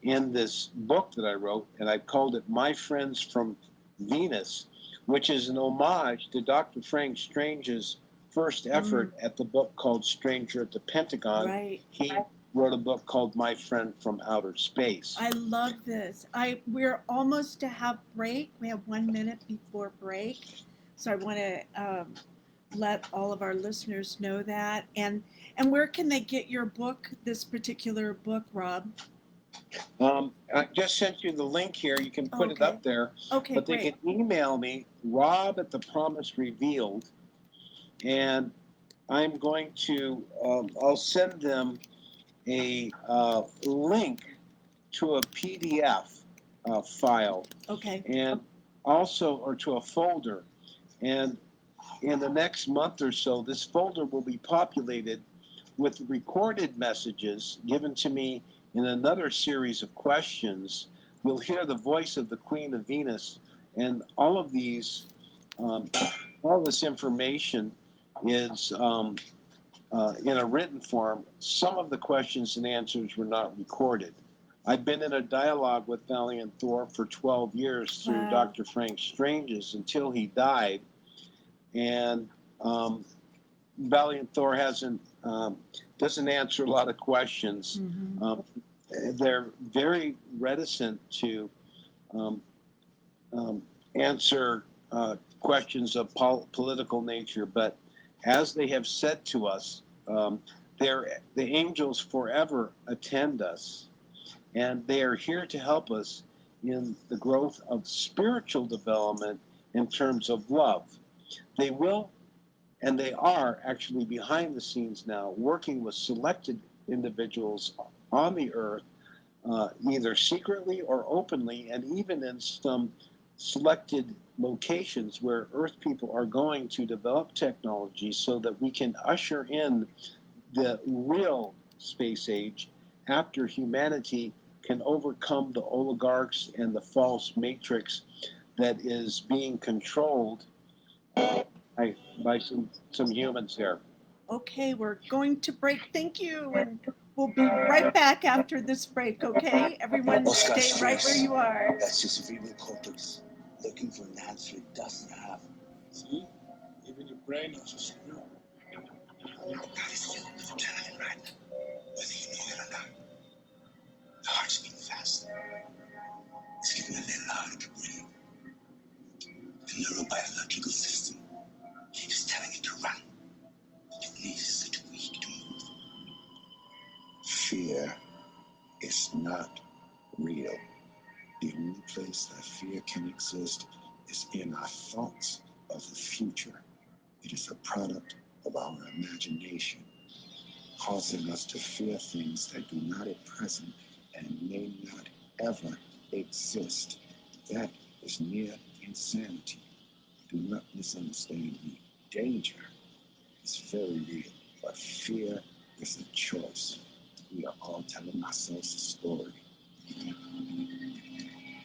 in this book that I wrote, and I called it My Friends from Venus, which is an homage to Dr. Frank Strange's first effort at the book called Stranger at the Pentagon. Right. He wrote a book called My Friend from Outer Space. I love this. We're almost to have break. We have 1 minute before break. So I want to let all of our listeners know that. And where can they get your book, this particular book, Rob? I just sent you the link here. You can put it up there. Okay, but great. They can email me, Rob at the Promise Revealed, and I'm going to, I'll send them a link to a PDF file. Okay. And also, or to a folder. And in the next month or so, this folder will be populated with recorded messages given to me in another series of questions. You'll hear the voice of the Queen of Venus, and all of these, all this information is in a written form. Some of the questions and answers were not recorded. I've been in a dialogue with Valiant Thor for 12 years through Dr. Frank Strange's until he died. And Valiant Thor doesn't answer a lot of questions. They're very reticent to answer questions of political nature, but as they have said to us, the angels forever attend us, and they are here to help us in the growth of spiritual development in terms of love. They will, and they are actually behind the scenes now, working with selected individuals on the earth, either secretly or openly, and even in some selected locations where Earth people are going to develop technology so that we can usher in the real space age after humanity can overcome the oligarchs and the false matrix that is being controlled by some humans here. Okay, we're going to break. Thank you. And we'll be right back after this break, okay? Everyone stay right where you are. That's just a feeble cortex looking for an answer it doesn't have. See? Even your brain knows it's true. That is still the adrenaline, right? Whether you know it or not. The heart's beating fast. electrical system keeps telling it to run. Your knees are too weak to move. Fear is not real. The only place that fear can exist is in our thoughts of the future. It is a product of our imagination, causing us to fear things that do not at present and may not ever exist. That is near insanity. Do not misunderstand me. Danger is very real, but fear is a choice. We are all telling ourselves a story.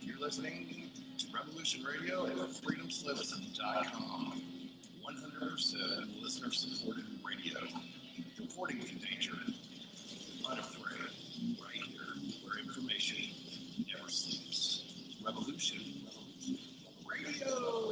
You're listening to Revolution Radio and freedomslips.com. 100% listener-supported radio. Reporting from danger. Unafraid. Right here, where information never sleeps. Revolution Radio.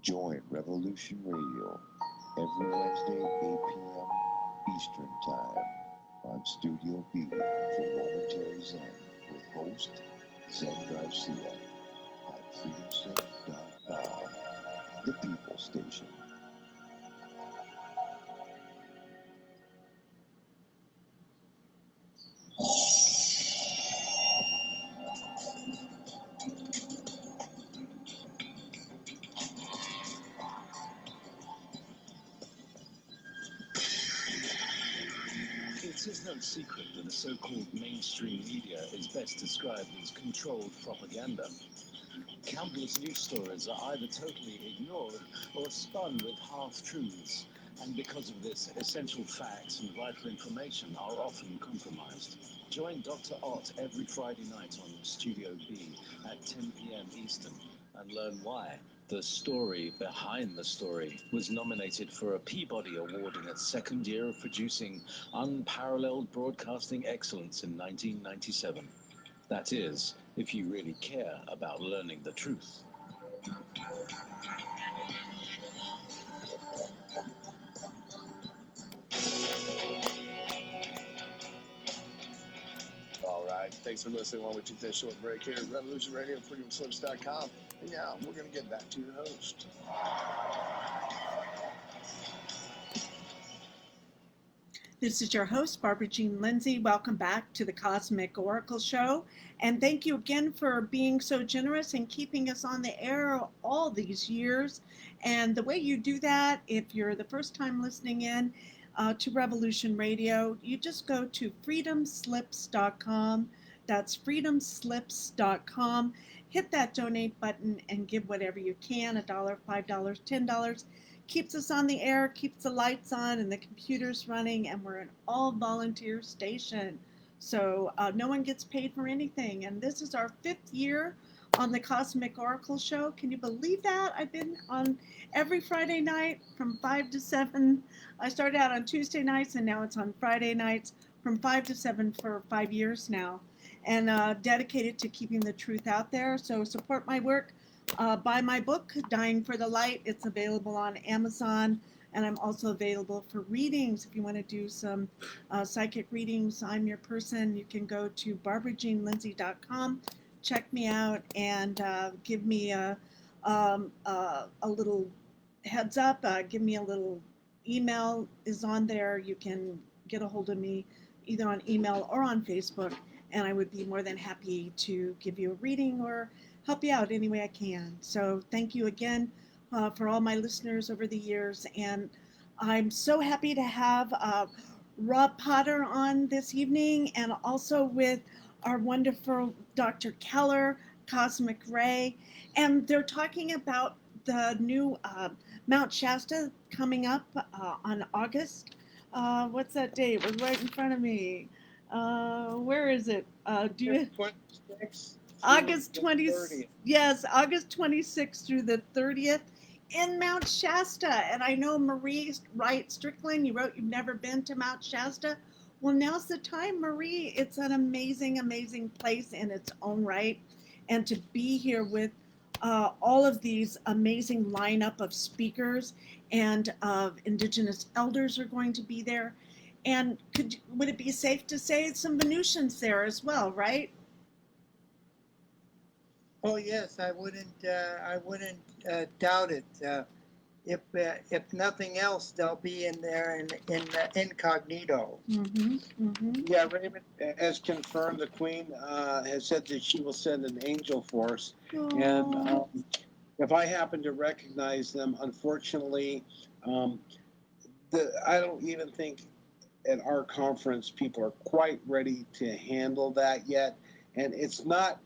Join Revolution Radio every Wednesday at 8 p.m. Eastern Time on Studio B for Momentary Zen with host Zen Garcia at freedomslips.com, the People Station. It is no secret that the so-called mainstream media is best described as controlled propaganda. Countless news stories are either totally ignored or spun with half-truths, and because of this, essential facts and vital information are often compromised. Join Dr. Ott every Friday night on Studio B at 10 p.m. Eastern and learn why The Story Behind the Story was nominated for a Peabody Award in its second year of producing unparalleled broadcasting excellence in 1997. That is, if you really care about learning the truth. All right. Thanks for listening while we take this short break here at Revolution Radio, freedomslips.com. And now we're going to get back to your host. This is your host, Barbara Jean Lindsey. Welcome back to the Cosmic Oracle Show. And thank you again for being so generous and keeping us on the air all these years. And the way you do that, if you're the first time listening in to Revolution Radio, you just go to freedomslips.com. That's freedomslips.com. Hit that donate button and give whatever you can, $1, $5, $10. Keeps us on the air, keeps the lights on and the computers running, and we're an all-volunteer station. So no one gets paid for anything. And this is our 5th year on the Cosmic Oracle Show. Can you believe that? I've been on every Friday night from 5 to 7. I started out on Tuesday nights, and now it's on Friday nights from 5 to 7 for 5 years now. And dedicated to keeping the truth out there. So support my work. Buy my book, Dying for the Light. It's available on Amazon, and I'm also available for readings. If you want to do some psychic readings, I'm your person. You can go to barbarajeanlindsey.com, check me out, and give me a little heads up. Give me a little email is on there. You can get a hold of me either on email or on Facebook, and I would be more than happy to give you a reading or help you out any way I can. So thank you again for all my listeners over the years. And I'm so happy to have Rob Potter on this evening, and also with our wonderful Dr. Keller, Cosmic Ray. And they're talking about the new Mount Shasta coming up on August. What's that date? It was right in front of me. Where is it? Do you? 26th August through 20, the 30th. yes, August 26th through the 30th in Mount Shasta. And I know Marie Wright Strickland, you wrote you've never been to Mount Shasta. Well, now's the time, Marie. It's an amazing, amazing place in its own right. And to be here with all of these amazing lineup of speakers and of Indigenous elders are going to be there. And would it be safe to say some Venusians there as well, right? Oh yes, I wouldn't doubt it. If nothing else, they'll be in there in incognito. Mm-hmm, mm-hmm. Yeah, Raymond has confirmed the Queen has said that she will send an angel force. And if I happen to recognize them, unfortunately, I don't even think at our conference people are quite ready to handle that yet. And it's not,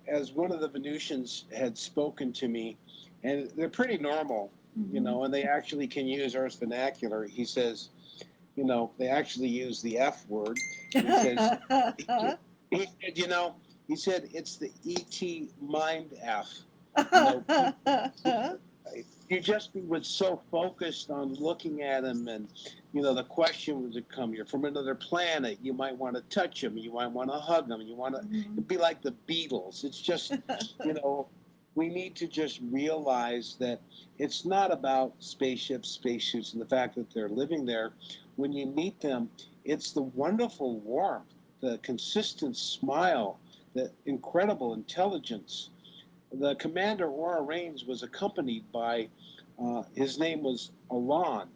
as one of the Venusians had spoken to me, and they're pretty normal, and they actually can use Earth's vernacular. He says, they actually use the F word. He says, he said it's the ET mind F. You just was so focused on looking at him, and the question would come, you're from another planet, you might want to touch him, you might want to hug him, you want to be like the Beatles. It's just we need to just realize that it's not about spaceships and the fact that they're living there. When you meet them, it's the wonderful warmth, the consistent smile, the incredible intelligence. The commander, Aura Rains, was accompanied by, his name was Alon,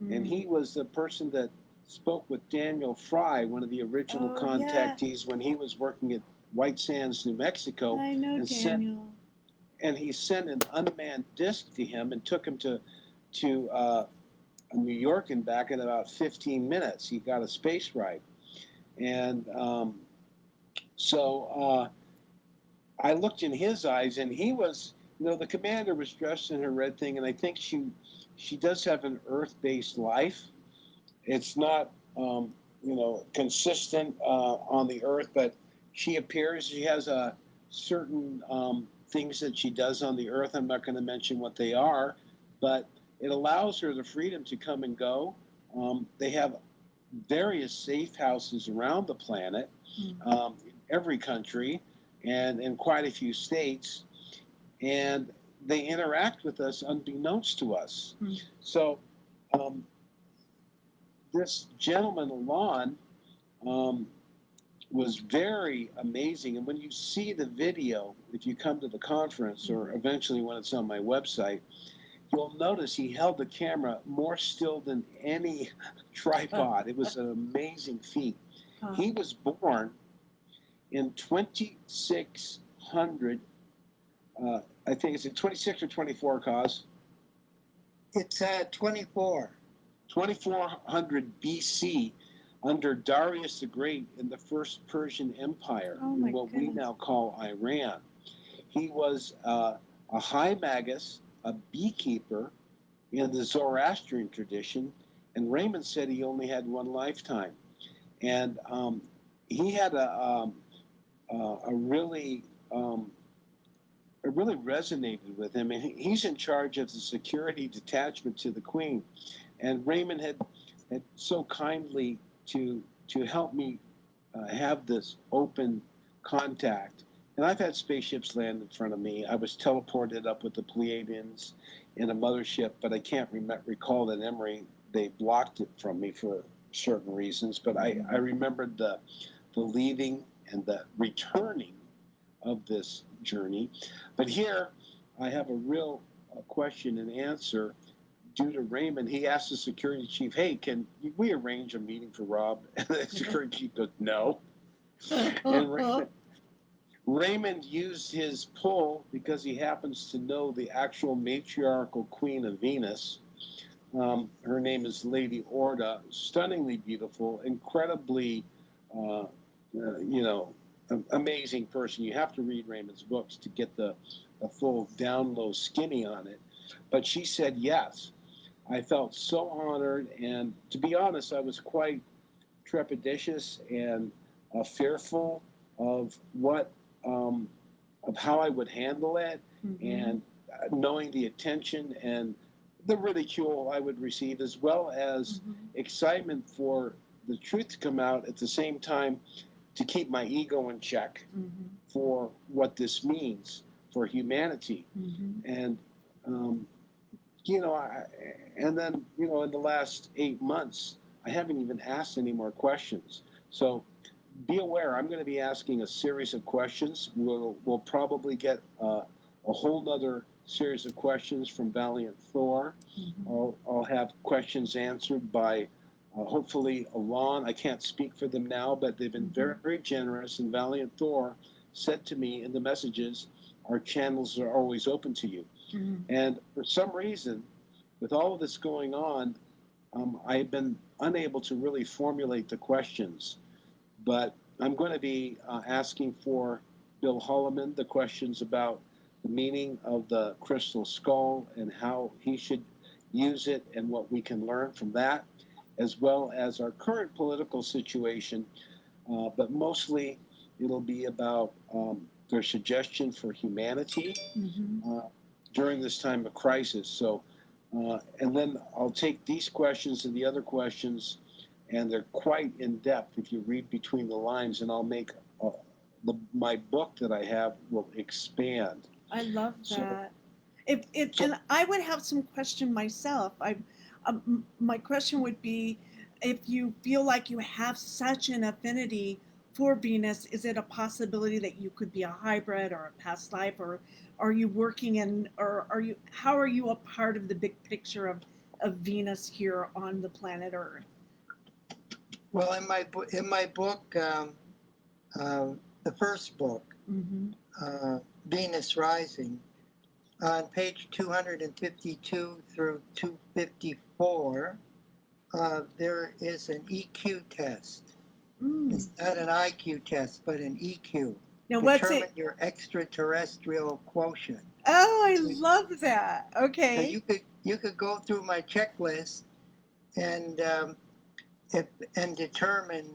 and he was the person that spoke with Daniel Fry, one of the original contactees when he was working at White Sands, New Mexico. I know Daniel. And he sent an unmanned disc to him and took him to New York and back in about 15 minutes. He got a space ride. And so I looked in his eyes, and he was, the commander was dressed in her red thing, and I think she does have an Earth-based life. It's not, consistent on the Earth, but she has a certain things that she does on the Earth. I'm not going to mention what they are, but it allows her the freedom to come and go. They have various safe houses around the planet, every country, and in quite a few states, and they interact with us unbeknownst to us. So this gentleman, Alon, was very amazing. And when you see the video, if you come to the conference or eventually when it's on my website, you'll notice he held the camera more still than any tripod. It was an amazing feat. He was born in 2600, I think it's in 26 or 24, Cos? It's 24. 2400 BC, under Darius the Great in the First Persian Empire, in what we now call Iran. He was a high magus, a beekeeper in the Zoroastrian tradition, and Raymond said he only had one lifetime. And he had a really resonated with him, and he's in charge of the security detachment to the Queen. And Raymond had so kindly to help me have this open contact. And I've had spaceships land in front of me. I was teleported up with the Pleiadians in a mothership, but I can't recall that Emory, they blocked it from me for certain reasons. But I remembered the leaving and the returning of this journey. But here I have a real question and answer. Due to Raymond, he asked the security chief, hey, can we arrange a meeting for Rob? And the security chief goes, no. And Raymond used his pull, because he happens to know the actual matriarchal queen of Venus, Her name is Lady Orda. Stunningly beautiful, incredibly, you know, amazing person. You have to read Raymond's books to get the full down low skinny on it. But she said yes. I felt so honored, and to be honest, I was quite trepidatious and fearful of what of how I would handle it, and knowing the attention and the ridicule I would receive, as well as excitement for the truth to come out at the same time, to keep my ego in check for what this means for humanity. And you know, and then, you know, in the last 8 months, I haven't even asked any more questions. So be aware, I'm going to be asking a series of questions. We'll probably get a whole nother series of questions from Valiant Thor. I'll have questions answered by hopefully Alon. I can't speak for them now, but they've been very, very generous. And Valiant Thor said to me in the messages, our channels are always open to you. And for some reason, with all of this going on, I've been unable to really formulate the questions. But I'm going to be asking for Bill Holloman the questions about the meaning of the crystal skull and how he should use it and what we can learn from that, as well as our current political situation. But mostly it'll be about their suggestion for humanity during this time of crisis. So, and then I'll take these questions and the other questions, and they're quite in depth if you read between the lines, and I'll make my book that I have will expand. I love that. And I would have some question myself. My question would be, if you feel like you have such an affinity for Venus, is it a possibility that you could be a hybrid or a past life, or are you working in, or how are you a part of the big picture of Venus here on the planet Earth? Well, in my book, the first book, Venus Rising, on page 252 through 254, there is an EQ test. It's not an IQ test, but an EQ. Now, what's Determine it? your extraterrestrial quotient. Oh, I love that. Okay. So you could go through my checklist and determine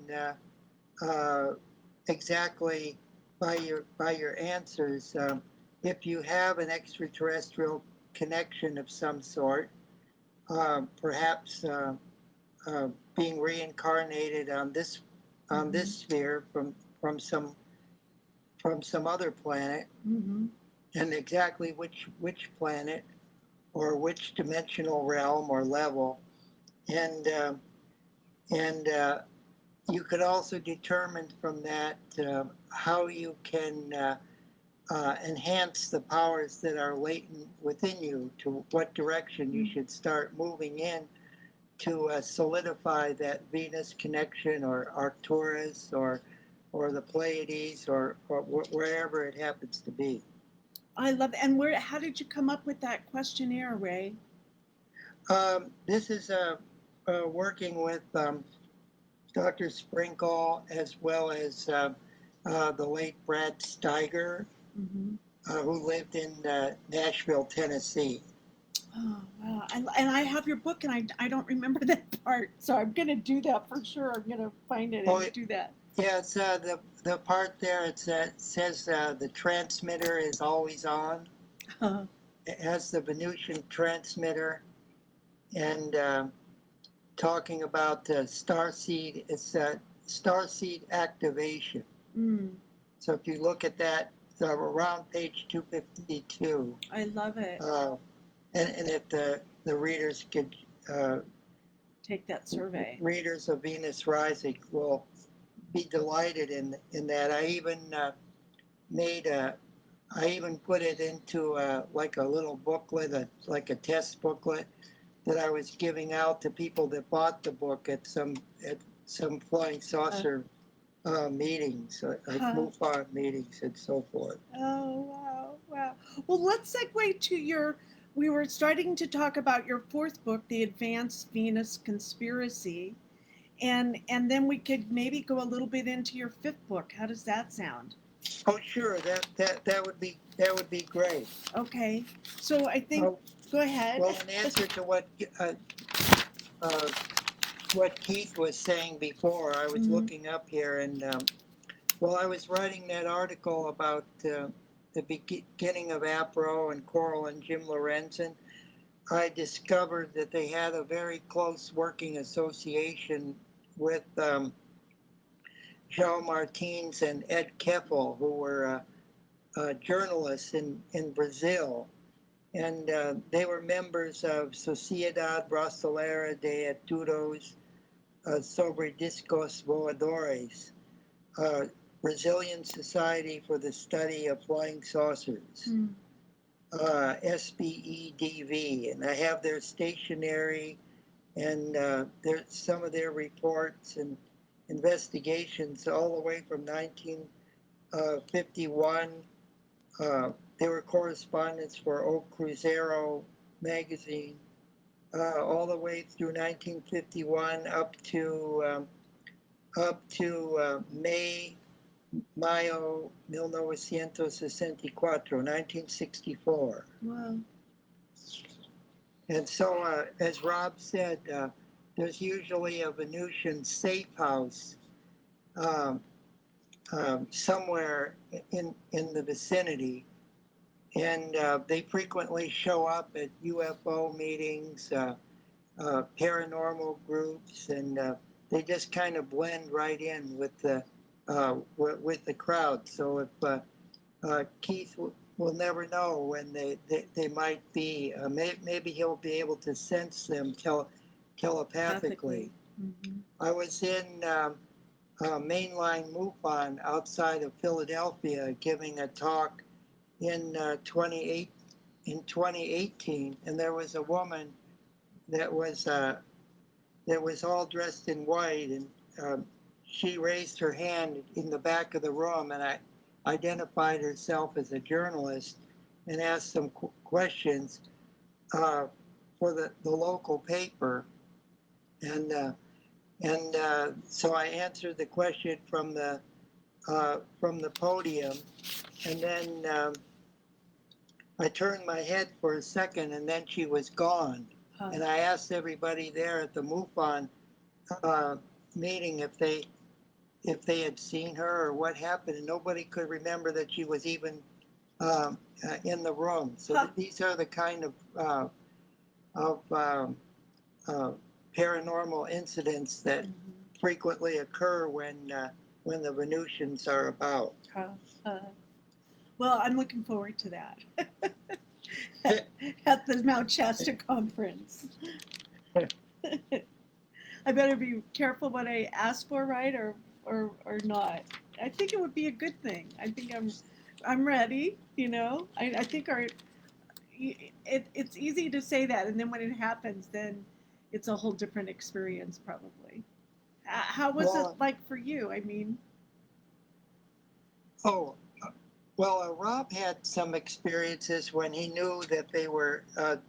exactly by your answers if you have an extraterrestrial connection of some sort, perhaps being reincarnated on this sphere from some other planet, and exactly which planet or which dimensional realm or level, and you could also determine from that how you can enhance the powers that are latent within you, to what direction you should start moving in to solidify that Venus connection, or Arcturus, or the Pleiades, or wherever it happens to be. I love it. And how did you come up with that questionnaire, Ray? This is working with Dr. Sprinkle, as well as the late Brad Steiger, who lived in Nashville, Tennessee. Oh, wow. And I have your book, and I don't remember that part, so I'm going to do that for sure. I'm going to find it and do that. Yeah, it's the part there, it says the transmitter is always on. It has the Venusian transmitter, and talking about starseed, it's starseed activation. So if you look at that, around page 252. I love it. And if the readers could take that survey. Readers of Venus Rising will be delighted in that. I even I even put it into like a little booklet, like a test booklet that I was giving out to people that bought the book at some flying saucer meetings, like MUFON meetings and so forth. Oh, wow. Well, let's segue to your we were starting to talk about your fourth book, The Advanced Venus Conspiracy, and then we could maybe go a little bit into your fifth book. How does that sound? Oh, sure. That would be great. Okay. So I think go ahead. Well, in answer to what Keith was saying before, I was looking up here, and while I was writing that article about the beginning of APRO and Coral and Jim Lorenzen, I discovered that they had a very close working association with João Martins and Ed Keffel, who were journalists in Brazil. And they were members of Sociedade Brasileira de Estudos sobre Discos Voadores, Brazilian Society for the Study of Flying Saucers, SBEDV. And I have their stationery and some of their reports and investigations all the way from 1951. They were correspondents for O Cruzeiro magazine, all the way through 1951 up to Mayo 1964. Wow. And so, as Rob said, there's usually a Venusian safe house somewhere in the vicinity, and they frequently show up at UFO meetings, paranormal groups, and they just kind of blend right in with the crowd. So if Keith will never know when they might be, maybe he'll be able to sense them telepathically. Mm-hmm. I was in mainline MUFON outside of Philadelphia giving a talk in 2018, and there was a woman that was all dressed in white, and she raised her hand in the back of the room, and I identified herself as a journalist and asked some questions for the local paper, and so I answered the question from the podium, and then I turned my head for a second, and then she was gone. And I asked everybody there at the MUFON meeting if they had seen her or what happened, and nobody could remember that she was even in the room. So these are the kind of paranormal incidents that frequently occur when the Venusians are about. Well, I'm looking forward to that at the Mount Shasta conference. I better be careful what I ask for, right, or not. I think it would be a good thing. I think I'm ready. You know, I think it's easy to say that, and then when it happens, then it's a whole different experience, probably. How was it like for you? I mean. Well, Rob had some experiences when he knew that they were, that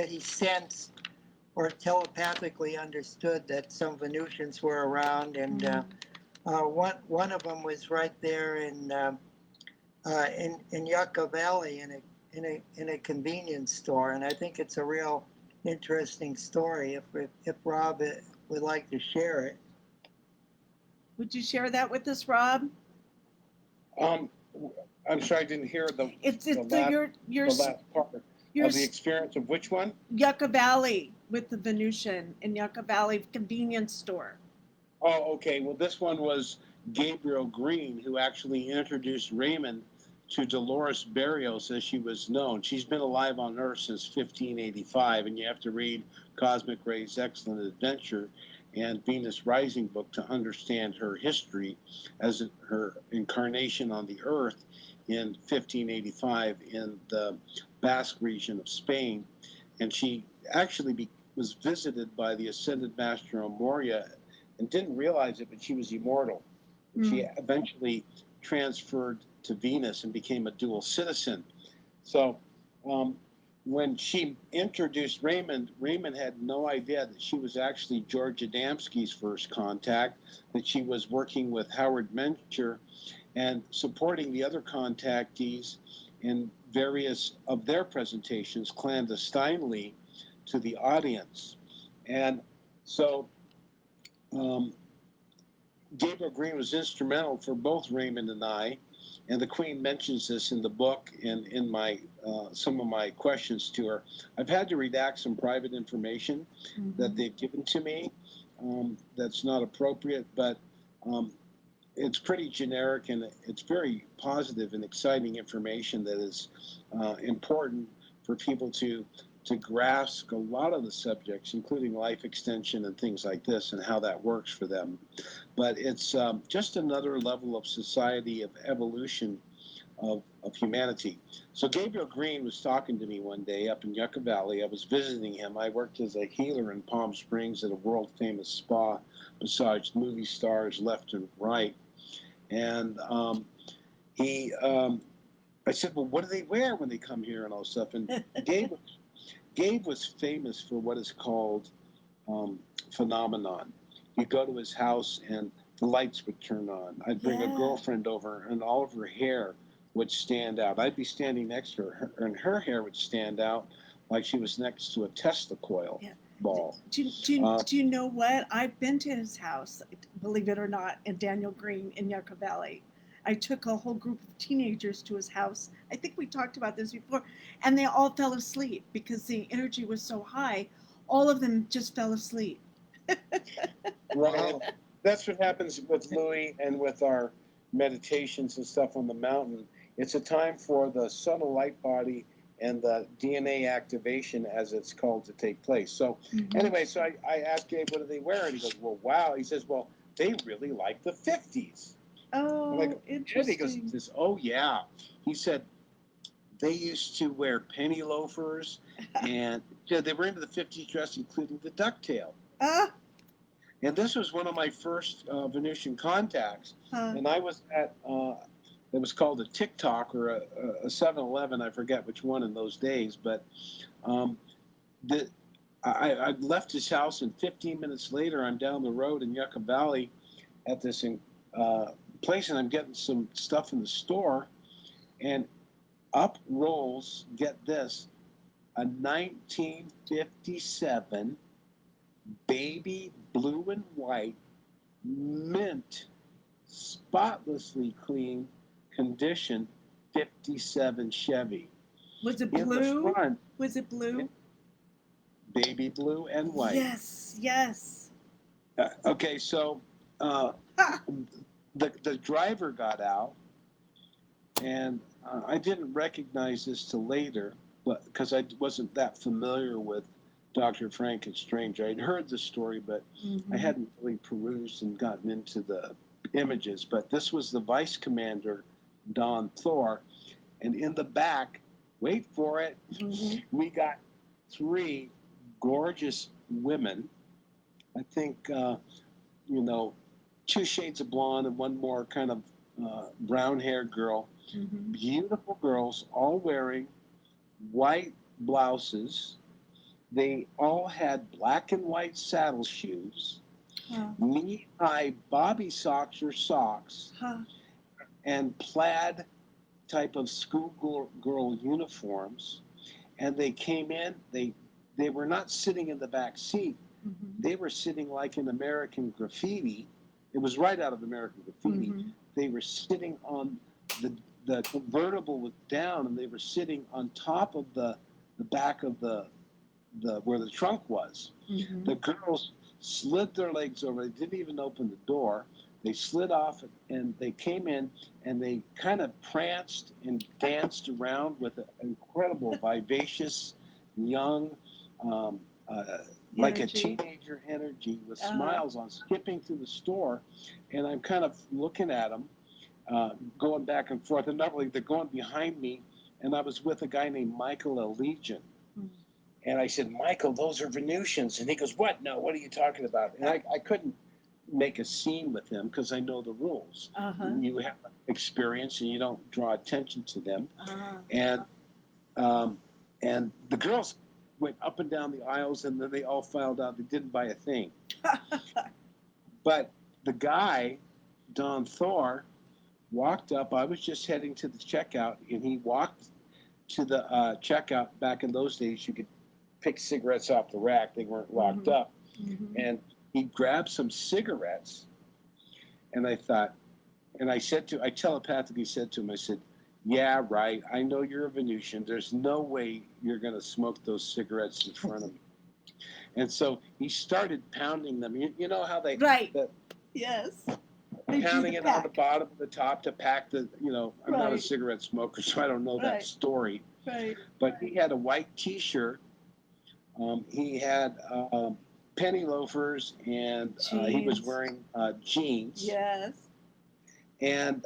he sensed or telepathically understood that some Venusians were around, and one of them was right there in Yucca Valley in a convenience store, and I think it's a real interesting story. If Rob would like to share it. Would you share that with us, Rob? I'm sorry, I didn't hear the last part of the experience of which one? Yucca Valley with the Venusian in Yucca Valley convenience store. Oh, okay. Well, this one was Gabriel Green, who actually introduced Raymond to Dolores Barrios as she was known. She's been alive on Earth since 1585, and you have to read Cosmic Ray's Excellent Adventure and Venus Rising book to understand her history as her incarnation on the Earth in 1585 in the Basque region of Spain. And she actually was visited by the Ascended Master Moria and didn't realize it, but she was immortal. She eventually transferred to Venus and became a dual citizen. So when she introduced Raymond, Raymond had no idea that she was actually George Adamski's first contact, that she was working with Howard Mencher and supporting the other contactees in various of their presentations clandestinely to the audience. And so Gabriel Green was instrumental for both Raymond and I, and the Queen mentions this in the book and in my some of my questions to her. I've had to redact some private information that they've given to me that's not appropriate, but it's pretty generic and it's very positive and exciting information that is important for people to grasp a lot of the subjects, including life extension and things like this and how that works for them. But it's just another level of society, of evolution of humanity. So Gabriel Green was talking to me one day up in Yucca Valley. I was visiting him. I worked as a healer in Palm Springs at a world-famous spa, massaged movie stars left and right. And I said, well, what do they wear when they come here and all this stuff? And Gabe was famous for what is called phenomenon. You go to his house and the lights would turn on. I'd bring a girlfriend over and all of her hair would stand out. I'd be standing next to her and her hair would stand out like she was next to a Tesla coil ball. Do you know what? I've been to his house, believe it or not, in Daniel Green in Yucca Valley. I took a whole group of teenagers to his house. I think we talked about this before. And they all fell asleep because the energy was so high. All of them just fell asleep. Well, that's what happens with Louis and with our meditations and stuff on the mountain. It's a time for the subtle light body and the DNA activation, as it's called, to take place. So anyway, so I asked Gabe, what do they wear? And he goes, well, wow. He says, well, they really like the 50s. Oh, like, interesting. He goes, oh, yeah. He said they used to wear penny loafers, and they were into the 50s dress, including the ducktail. And this was one of my first Venusian contacts. And I was at, it was called a TikTok or a 7-Eleven, I forget which one in those days, but I left his house, and 15 minutes later, I'm down the road in Yucca Valley at this place, and I'm getting some stuff in the store, and up rolls, get this, a 1957 baby blue and white, mint, spotlessly clean condition 57 Chevy. Was it In blue? the front, Was it blue? Baby blue and white. Yes, yes. Okay, so the driver got out, and I didn't recognize this till later, but because I wasn't that familiar with Dr. Frankenstranger. I'd heard the story, but I hadn't really perused and gotten into the images. But this was the vice commander, Don Thor, and in the back, wait for it, we got 3 gorgeous women. I think, 2 shades of blonde and one more kind of brown-haired girl. Beautiful girls, all wearing white blouses. They all had black and white saddle shoes, knee-high bobby socks or socks, and plaid type of schoolgirl uniforms. And they came in, they were not sitting in the back seat. They were sitting like in American Graffiti. It was right out of American Graffiti. They were sitting on the convertible was down, and they were sitting on top of the back of the where the trunk was. The girls slid their legs over. They didn't even open the door. They slid off, and they came in, and they kind of pranced and danced around with an incredible, vivacious, young, like a teenager energy with smiles on, skipping through the store. And I'm kind of looking at them, going back and forth. And not really, they're going behind me, and I was with a guy named Michael Allegian. And I said, Michael, those are Venusians. And he goes, what? No, what are you talking about? And I couldn't make a scene with him because I know the rules. You have experience and you don't draw attention to them. And And the girls went up and down the aisles, and then they all filed out. They didn't buy a thing. But the guy, Don Thor, walked up. I was just heading to the checkout, and he walked to the checkout. Back in those days, you could pick cigarettes off the rack. They weren't locked up. And he grabbed some cigarettes, and I thought, and I telepathically said to him, I said, yeah, right, I know you're a Venusian. There's no way you're going to smoke those cigarettes in front of me. And so he started pounding them. You know how they... Right. Yes. Pounding it on the bottom of the top to pack the, I'm not a Right. cigarette smoker, so I don't know that Right. story. Right. But he had a white T-shirt. He had penny loafers, and he was Jeans. wearing jeans. Yes. And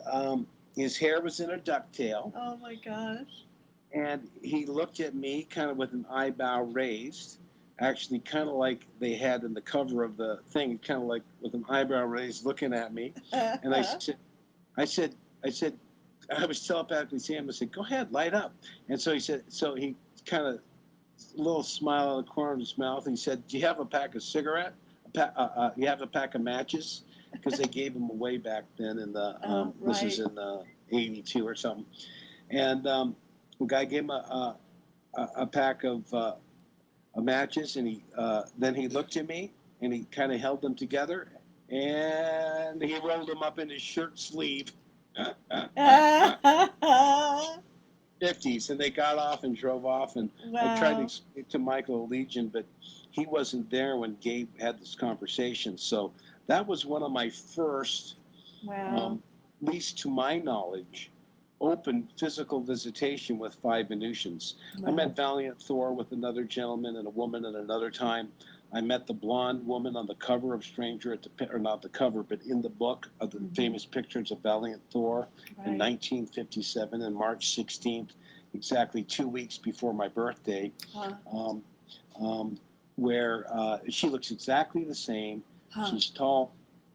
his hair was in a ducktail. Oh my gosh. And he looked at me kind of with an eyebrow raised, actually kind of like they had in the cover of the thing, kind of like with an eyebrow raised looking at me. And I said, I was telepathically saying him, I said, go ahead, light up. And so he kind of, a little smile on the corner of his mouth, and he said, do you have a pack of cigarette? You have a pack of matches? Because they gave them away back then in the, this is in 82 or something. And the guy gave him a pack of matches, and then he looked at me, and he kind of held them together, and he rolled them up in his shirt sleeve. 50s, and they got off and drove off, and I tried to explain to Michael Allegian, but he wasn't there when Gabe had this conversation. So that was one of my first, at least to my knowledge, open physical visitation with 5 Venusians. I met Valiant Thor with another gentleman and a woman at another time. I met the blonde woman on the cover of Stranger or not the cover, but in the book of the famous pictures of Valiant Thor in 1957, and March 16th, exactly 2 weeks before my birthday, where she looks exactly the same. She's tall,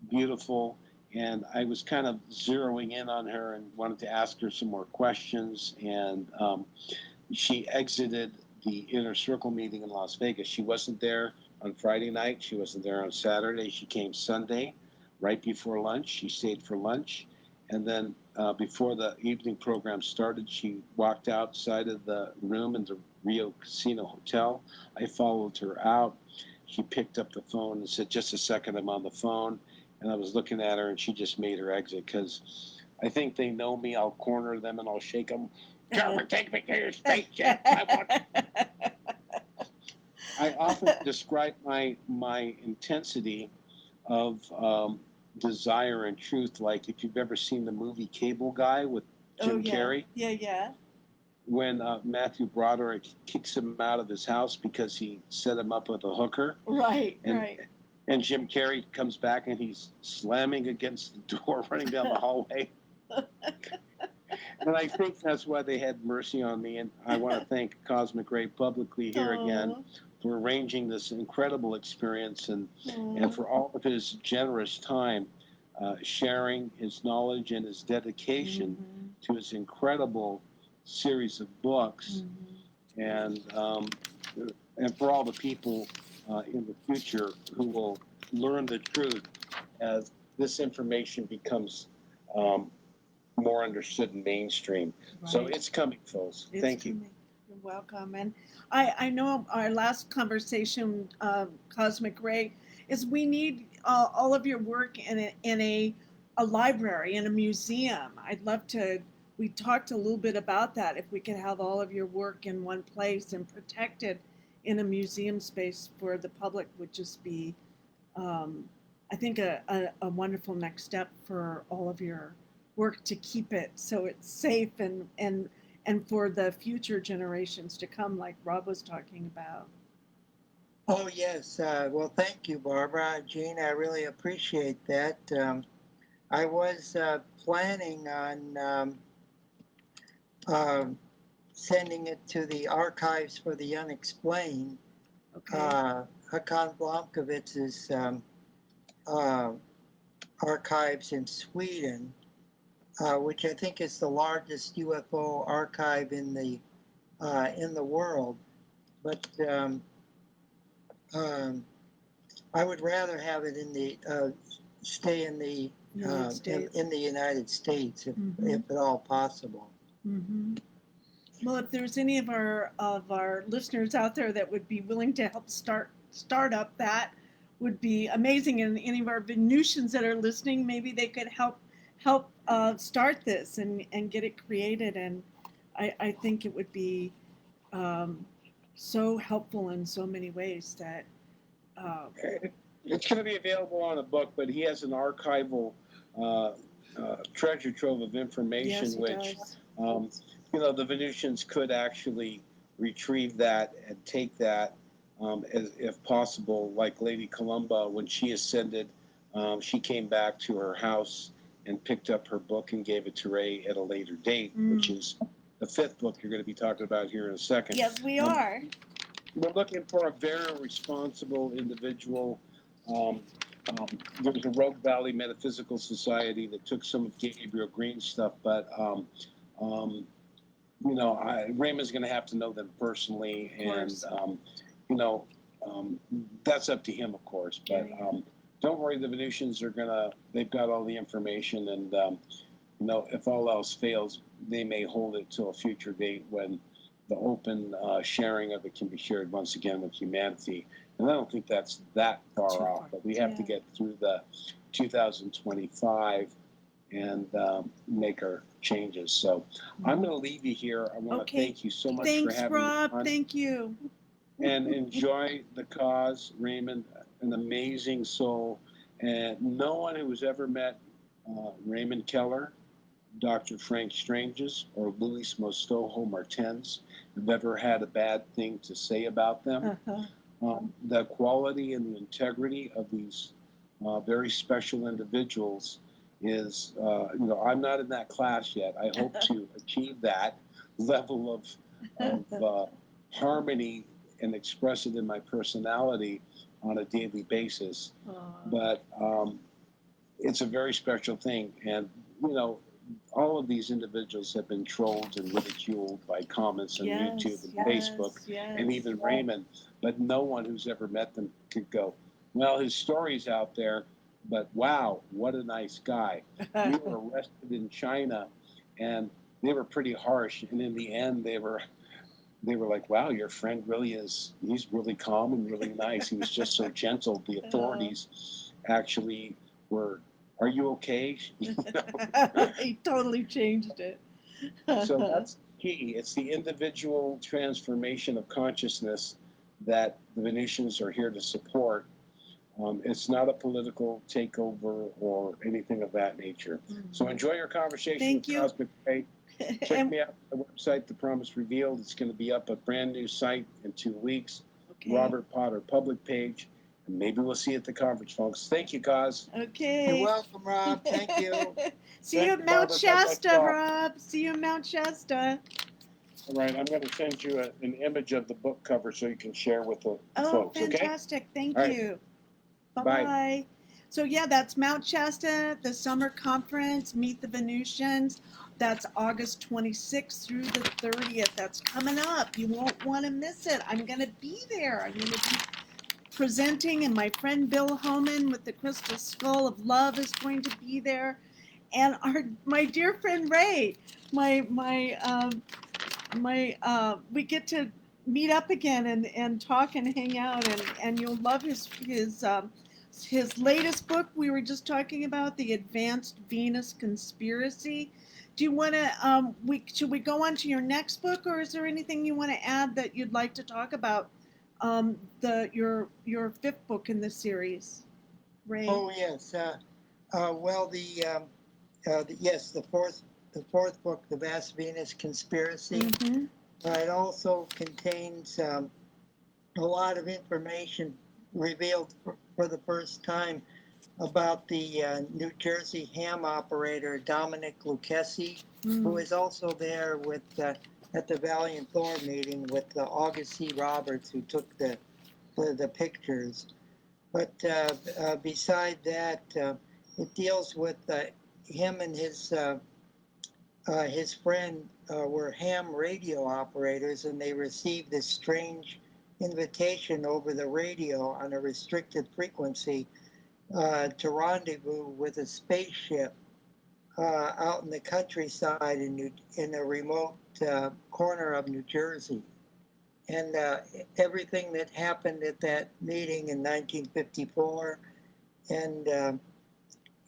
beautiful, and I was kind of zeroing in on her and wanted to ask her some more questions, and she exited the Inner Circle meeting in Las Vegas. She wasn't there on Friday night. She wasn't there on Saturday. She came Sunday, right before lunch. She stayed for lunch. And then before the evening program started, she walked outside of the room in the Rio Casino Hotel. I followed her out. She picked up the phone and said, just a second, I'm on the phone. And I was looking at her, and she just made her exit, because I think they know me. I'll corner them, and I'll shake them. Come take me to your spaceship. I often describe my intensity of desire and truth, like if you've ever seen the movie Cable Guy with Jim Carrey. Yeah. When Matthew Broderick kicks him out of his house because he set him up with a hooker. Right. And Jim Carrey comes back, and he's slamming against the door, running down the hallway. And I think that's why they had mercy on me. And I want to thank Cosmic Ray publicly here again for arranging this incredible experience, and for all of his generous time, sharing his knowledge and his dedication to his incredible series of books, and for all the people in the future who will learn the truth as this information becomes more understood and mainstream. So it's coming, folks. Thank you. You're welcome. And I know our last conversation, Cosmic Ray, is we need all of your work in a library, in a museum. I'd love to. We talked a little bit about that. If we could have all of your work in one place and protected in a museum space for the public, would just be, I think, a wonderful next step for all of your work to keep it so it's safe and for the future generations to come, like Rob was talking about. Oh, yes. Well, thank you, Barbara. Jean, I really appreciate that. I was planning on sending it to the Archives for the Unexplained. Hakan Blankovitz's archives in Sweden, which I think is the largest UFO archive in the in the world. But I would rather have it in the stay in the in the United States, if at all possible. Mm-hmm. Well, if there's any of our listeners out there that would be willing to help start up, that would be amazing. And any of our Venusians that are listening, maybe they could help start this and get it created. And I think it would be so helpful in so many ways that. It's going to be available on a book, but he has an archival treasure trove of information, which the Venusians could actually retrieve that and take that, if possible. Like Lady Columba, when she ascended, she came back to her house and picked up her book and gave it to Ray at a later date, which is the 5th book you're going to be talking about here in a second. Yes, we are. We're looking for a very responsible individual. There was a Rogue Valley Metaphysical Society that took some of Gabriel Green's stuff, but Raymond's going to have to know them personally, and that's up to him, of course. But don't worry, the Venusians they've got all the information, and if all else fails, they may hold it till a future date when the open sharing of it can be shared once again with humanity. And I don't think that's that far off, but we have to get through the 2025 and make our changes. So I'm going to leave you here. I want to thank you so much for having me on. Thanks, Rob. Thank you. And enjoy the cause, Raymond, an amazing soul. And no one who has ever met Raymond Keller, Dr. Frank Stranges, or Luis Mostojo Martens have ever had a bad thing to say about them. The quality and the integrity of these very special individuals is, I'm not in that class yet. I hope to achieve that level of harmony and express it in my personality on a daily basis. But it's a very special thing. And, all of these individuals have been trolled and ridiculed by comments on YouTube and Facebook, and even Raymond, but no one who's ever met them could go, well, his story's out there, but wow, what a nice guy. We were arrested in China, and they were pretty harsh, and in the end, they were like, wow, your friend really he's really calm and really nice. He was just so gentle. The authorities actually were, are you okay? He totally changed it. So that's key. It's the individual transformation of consciousness that the Venusians are here to support. It's not a political takeover or anything of that nature. So enjoy your conversation with Cosmic Ray. Check me out on the website, The Promise Revealed. It's going to be up a brand new site in 2 weeks. Robert Potter public page. And maybe we'll see you at the conference, folks. Thank you, Cos. Okay. You're welcome, Rob. Thank you. See you at Mount Shasta, Rob. See you at Mount Shasta. All right, I'm going to send you an image of the book cover so you can share with the folks. Fantastic. Okay? Thank you. Bye-bye. Bye. So, that's Mount Shasta, the summer conference, Meet the Venusians. That's August 26th through the 30th. That's coming up. You won't want to miss it. I'm going to be there. I'm going to be presenting, and my friend Bill Homan with the Crystal Skull of Love is going to be there. And my dear friend Ray, we get to meet up again and talk and hang out, and you'll love his latest book we were just talking about, The Advanced Venus Conspiracy. Do you want to, should we go on to your next book, or is there anything you want to add that you'd like to talk about, your 5th book in this series, Ray? Oh, yes. The fourth book, The Vast Venus Conspiracy. It also contains a lot of information revealed for the first time about the New Jersey ham operator Dominic Lucchesi, who is also there with at the Valiant Thor meeting with August C. Roberts, who took the pictures. But beside that, it deals with him and his his friend were ham radio operators, and they received this strange invitation over the radio on a restricted frequency to rendezvous with a spaceship out in the countryside in a remote corner of New Jersey. And everything that happened at that meeting in 1954, and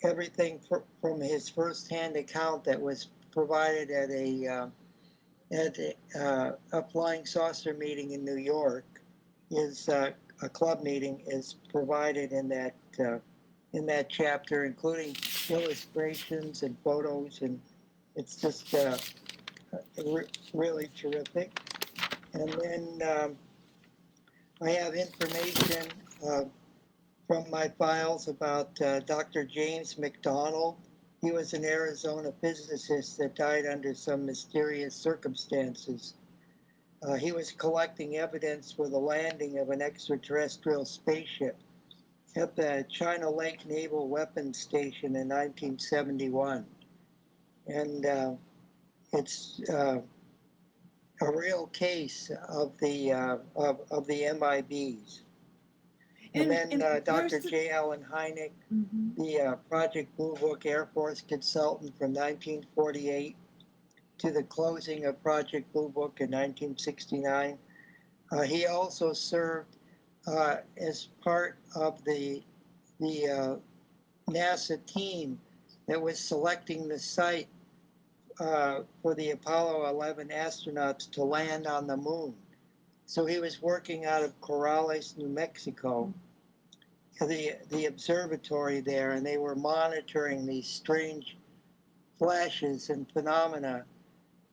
everything from his firsthand account that was provided at a flying saucer meeting in New York, is a club meeting, is provided in that chapter, including illustrations and photos, and it's just really terrific. And then I have information from my files about Dr. James McDonald. He was an Arizona physicist that died under some mysterious circumstances. He was collecting evidence for the landing of an extraterrestrial spaceship at the China Lake Naval Weapons Station in 1971. And it's a real case of the MIBs. And then Dr. J. Allen Hynek, the Project Blue Book Air Force consultant from 1948 to the closing of Project Blue Book in 1969. He also served as part of the NASA team that was selecting the site for the Apollo 11 astronauts to land on the moon. So he was working out of Corrales, New Mexico, the observatory there, and they were monitoring these strange flashes and phenomena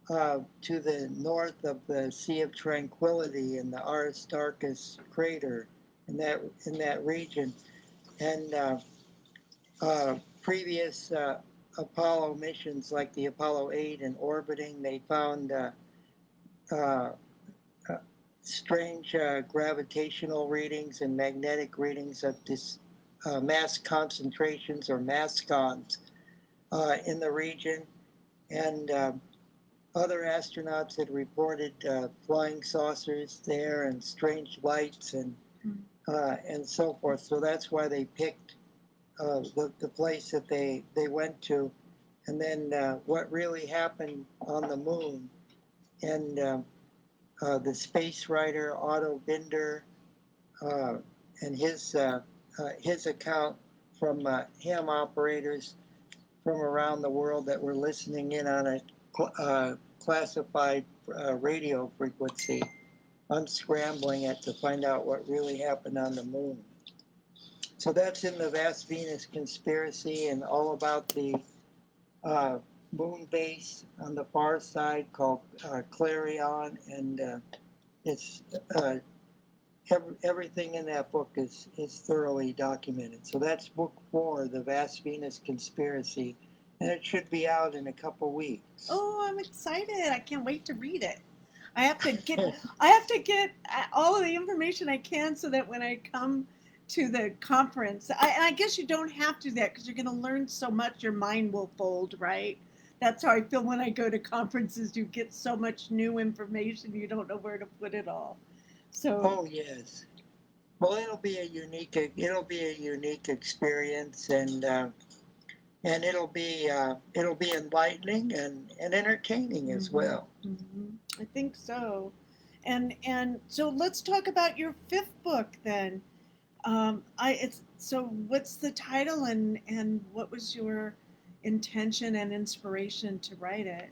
to the north of the Sea of Tranquility and the Aristarchus crater in that region. And previous Apollo missions, like the Apollo 8 and orbiting, they found strange gravitational readings and magnetic readings of this mass concentrations or mascons in the region. And other astronauts had reported flying saucers there and strange lights and so forth. So that's why they picked the place that they went to. And then what really happened on the moon. And the space writer Otto Binder and his account from ham operators from around the world that were listening in on a classified radio frequency, unscrambling it to find out what really happened on the moon. So that's in the Vast Venus Conspiracy, and all about the moon base on the far side called Clarion, and it's everything in that book is thoroughly documented. So that's book 4, The Vast Venus Conspiracy, and it should be out in a couple weeks. Oh, I'm excited. I can't wait to read it. I have to get all of the information I can so that when I come to the conference, I guess you don't have to do that because you're going to learn so much, your mind will fold, right? That's how I feel when I go to conferences. You get so much new information, you don't know where to put it all. So. Oh yes. Well, it'll be a unique experience, and it'll be enlightening and entertaining as well. Mm-hmm. I think so. And so let's talk about your 5th book then. So what's the title, and what was your intention and inspiration to write it?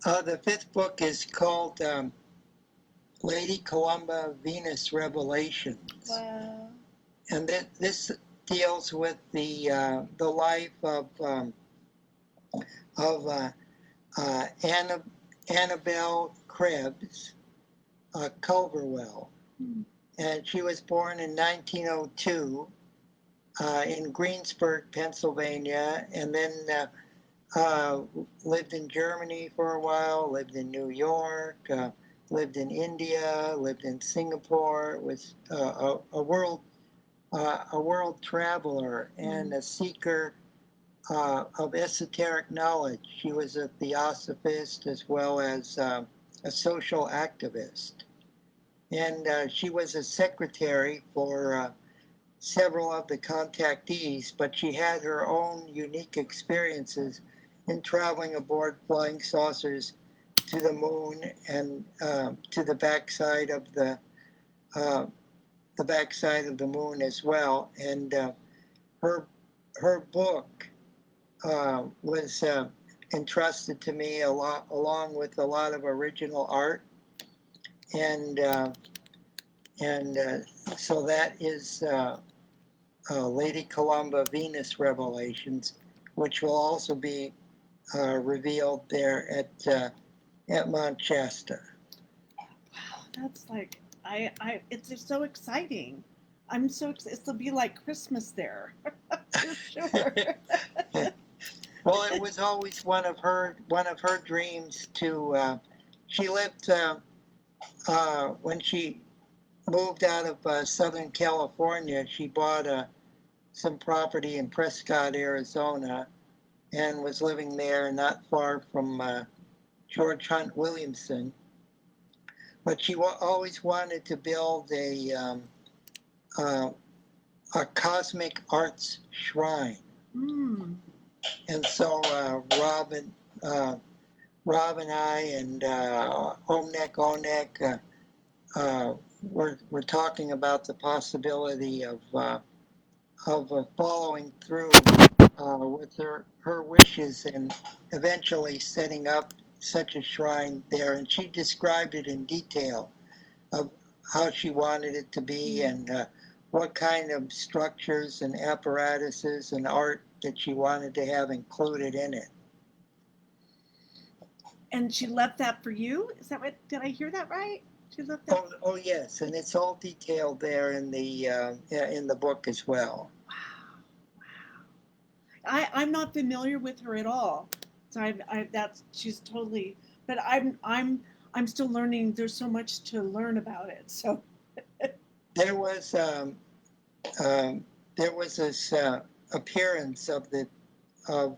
The 5th book is called Lady Columba Venus Revelations. Wow. And this deals with the life of Annabelle Krebs Culverwell. And she was born in 1902 in Greensburg, Pennsylvania, and then lived in Germany for a while, lived in New York, lived in India, lived in Singapore, was a world traveler and a seeker of esoteric knowledge. She was a theosophist as well as a social activist. And she was a secretary for several of the contactees, but she had her own unique experiences in traveling aboard flying saucers to the moon and to the backside of the moon as well. And her book was entrusted to me along with a lot of original art, and so that is Lady Columba Venus Revelations, which will also be revealed there at Mount Shasta. Wow, that's like it's just so exciting. I'm so excited. It'll be like Christmas there, for sure. Well, it was always one of her dreams to. She lived when she moved out of Southern California. She bought some property in Prescott, Arizona, and was living there not far from George Hunt Williamson. But she always wanted to build a cosmic arts shrine. Mm. And so Rob and I and Onek we're talking about the possibility of following through with her wishes and eventually setting up such a shrine there. And she described it in detail of how she wanted it to be and what kind of structures and apparatuses and art that she wanted to have included in it. And she left that for you? Is that what? Did I hear that right? She left that. Oh yes, and it's all detailed there in the book as well. Wow. I'm not familiar with her at all, so she's totally. But I'm still learning. There's so much to learn about it. So there was this appearance of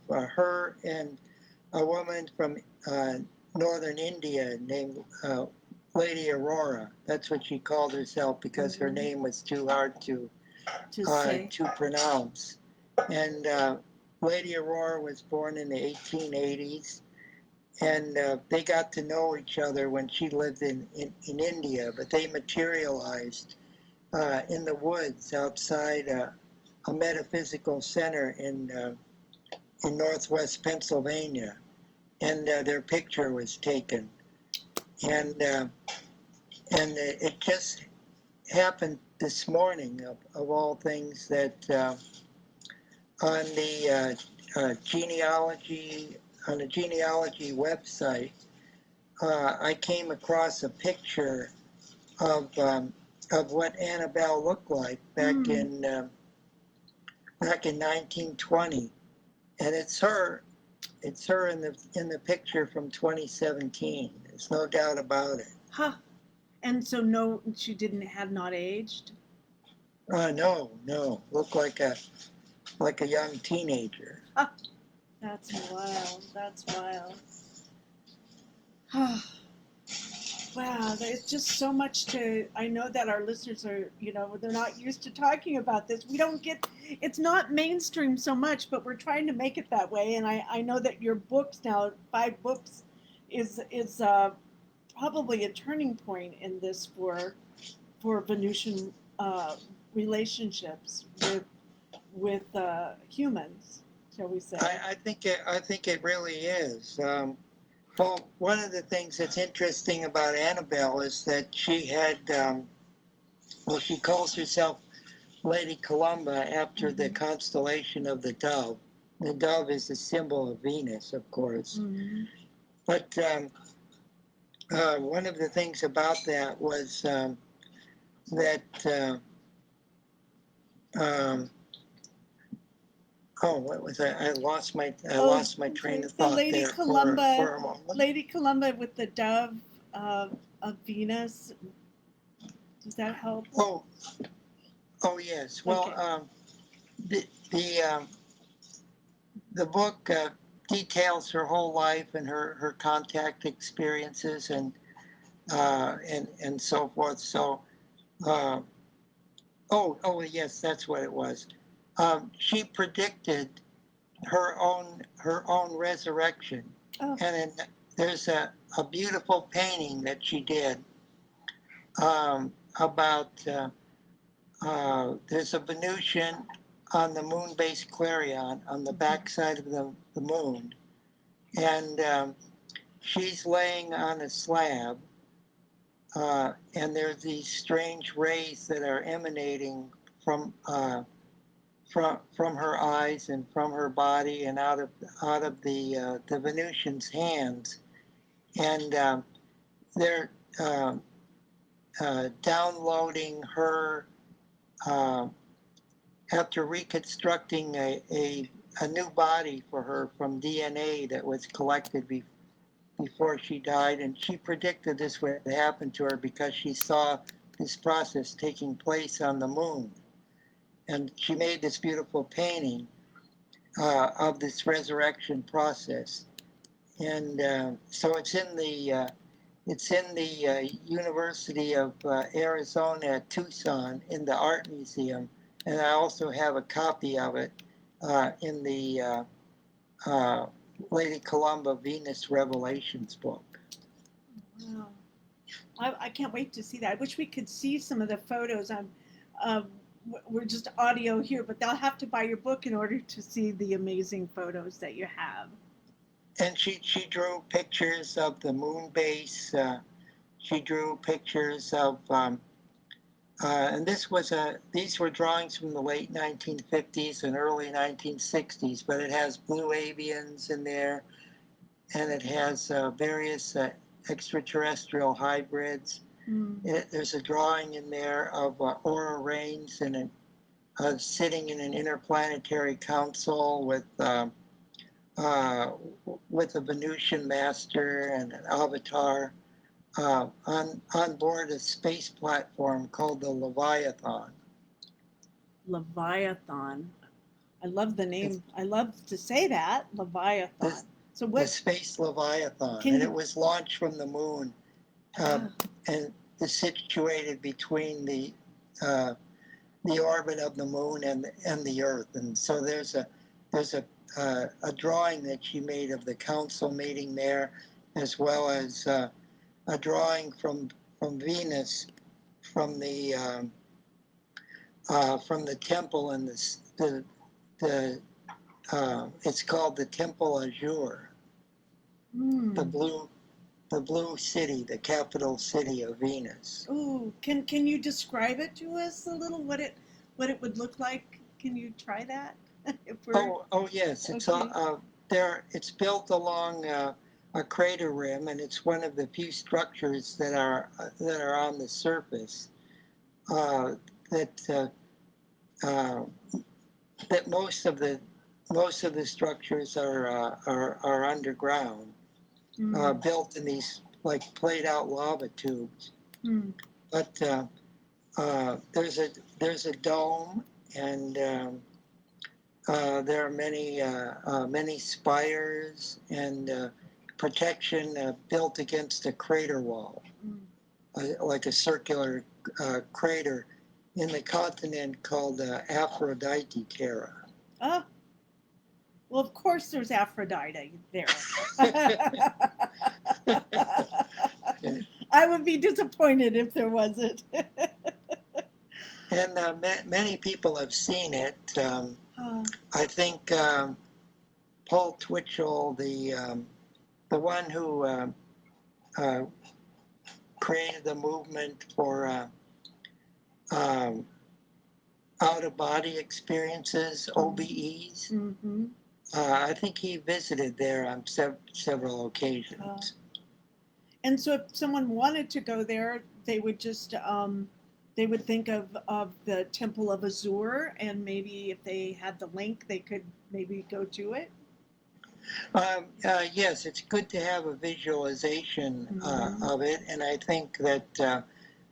her and a woman from northern India named Lady Aurora. That's what she called herself because her name was too hard to pronounce. And Lady Aurora was born in the 1880s, and they got to know each other when she lived in India, but they materialized in the woods outside a metaphysical center in northwest Pennsylvania, and their picture was taken. And it just happened this morning, of all things, that on the genealogy website, I came across a picture of what Annabelle looked like back in 1920, and it's her in the picture from 2017. There's no doubt about it. Huh. And so no, she had not aged? No. Looked like a young teenager. Huh. That's wild. Wow, there's just so much I know that our listeners are, they're not used to talking about this. It's not mainstream so much, but we're trying to make it that way. And I know that your books now, 5 books, is probably a turning point in this for Venusian relationships with humans, shall we say? I think it really is. Well, one of the things that's interesting about Annabelle is that she had, she calls herself Lady Columba after the constellation of the dove. The dove is a symbol of Venus, of course. Mm-hmm. But one of the things about that was that what was that? I lost my train of thought Lady there Columba, for a moment. Lady Columba with the dove of Venus. Does that help? Oh yes. Well, okay. the book details her whole life and her contact experiences and so forth. So, yes, that's what it was. She predicted her own resurrection, and then there's a beautiful painting that she did about there's a Venusian on the moon base Clarion on the backside of the moon, and she's laying on a slab, and there's these strange rays that are emanating from her eyes and from her body and out of the Venusian's hands, and they're downloading her after reconstructing a new body for her from DNA that was collected before she died, and she predicted this would happen to her because she saw this process taking place on the moon. And she made this beautiful painting of this resurrection process, and so it's in the University of Arizona at Tucson in the Art Museum, and I also have a copy of it in the Lady Columba Venus Revelations book. Wow. I can't wait to see that. I wish we could see some of the photos. We're just audio here, but they'll have to buy your book in order to see the amazing photos that you have. And she drew pictures of the moon base. She drew pictures of, and these were drawings from the late 1950s and early 1960s, but it has blue avians in there, and it has various extraterrestrial hybrids. There's a drawing in there of Aura Reigns sitting in an interplanetary council with a Venusian master and an avatar on board a space platform called the Leviathan. Leviathan. I love the name. I love to say that, Leviathan. So what? The space Leviathan, and it was launched from the moon, and is situated between the orbit of the moon and the Earth. And so there's a drawing that she made of the council meeting there, as well as a drawing from Venus from the temple in it's called the Temple Azure, the blue city, the capital city of Venus. Ooh, can you describe it to us a little? What it would look like? Can you try that? Yes, it's okay. there. It's built along a crater rim, and it's one of the few structures that are on the surface that most of the structures are underground, built in these like played out lava tubes. But there's a dome, and there are many spires and protection built against a crater wall, like a circular crater in the continent called Aphrodite Terra. Oh, well, of course there's Aphrodite there. I would be disappointed if there wasn't. And many people have seen it. I think Paul Twitchell, the one who created the movement for out-of-body experiences, OBEs. I think he visited there on several occasions. And so if someone wanted to go there, they would just they would think of the Temple of Azure, and maybe if they had the link, they could maybe go to it. Yes, it's good to have a visualization of it, and I think that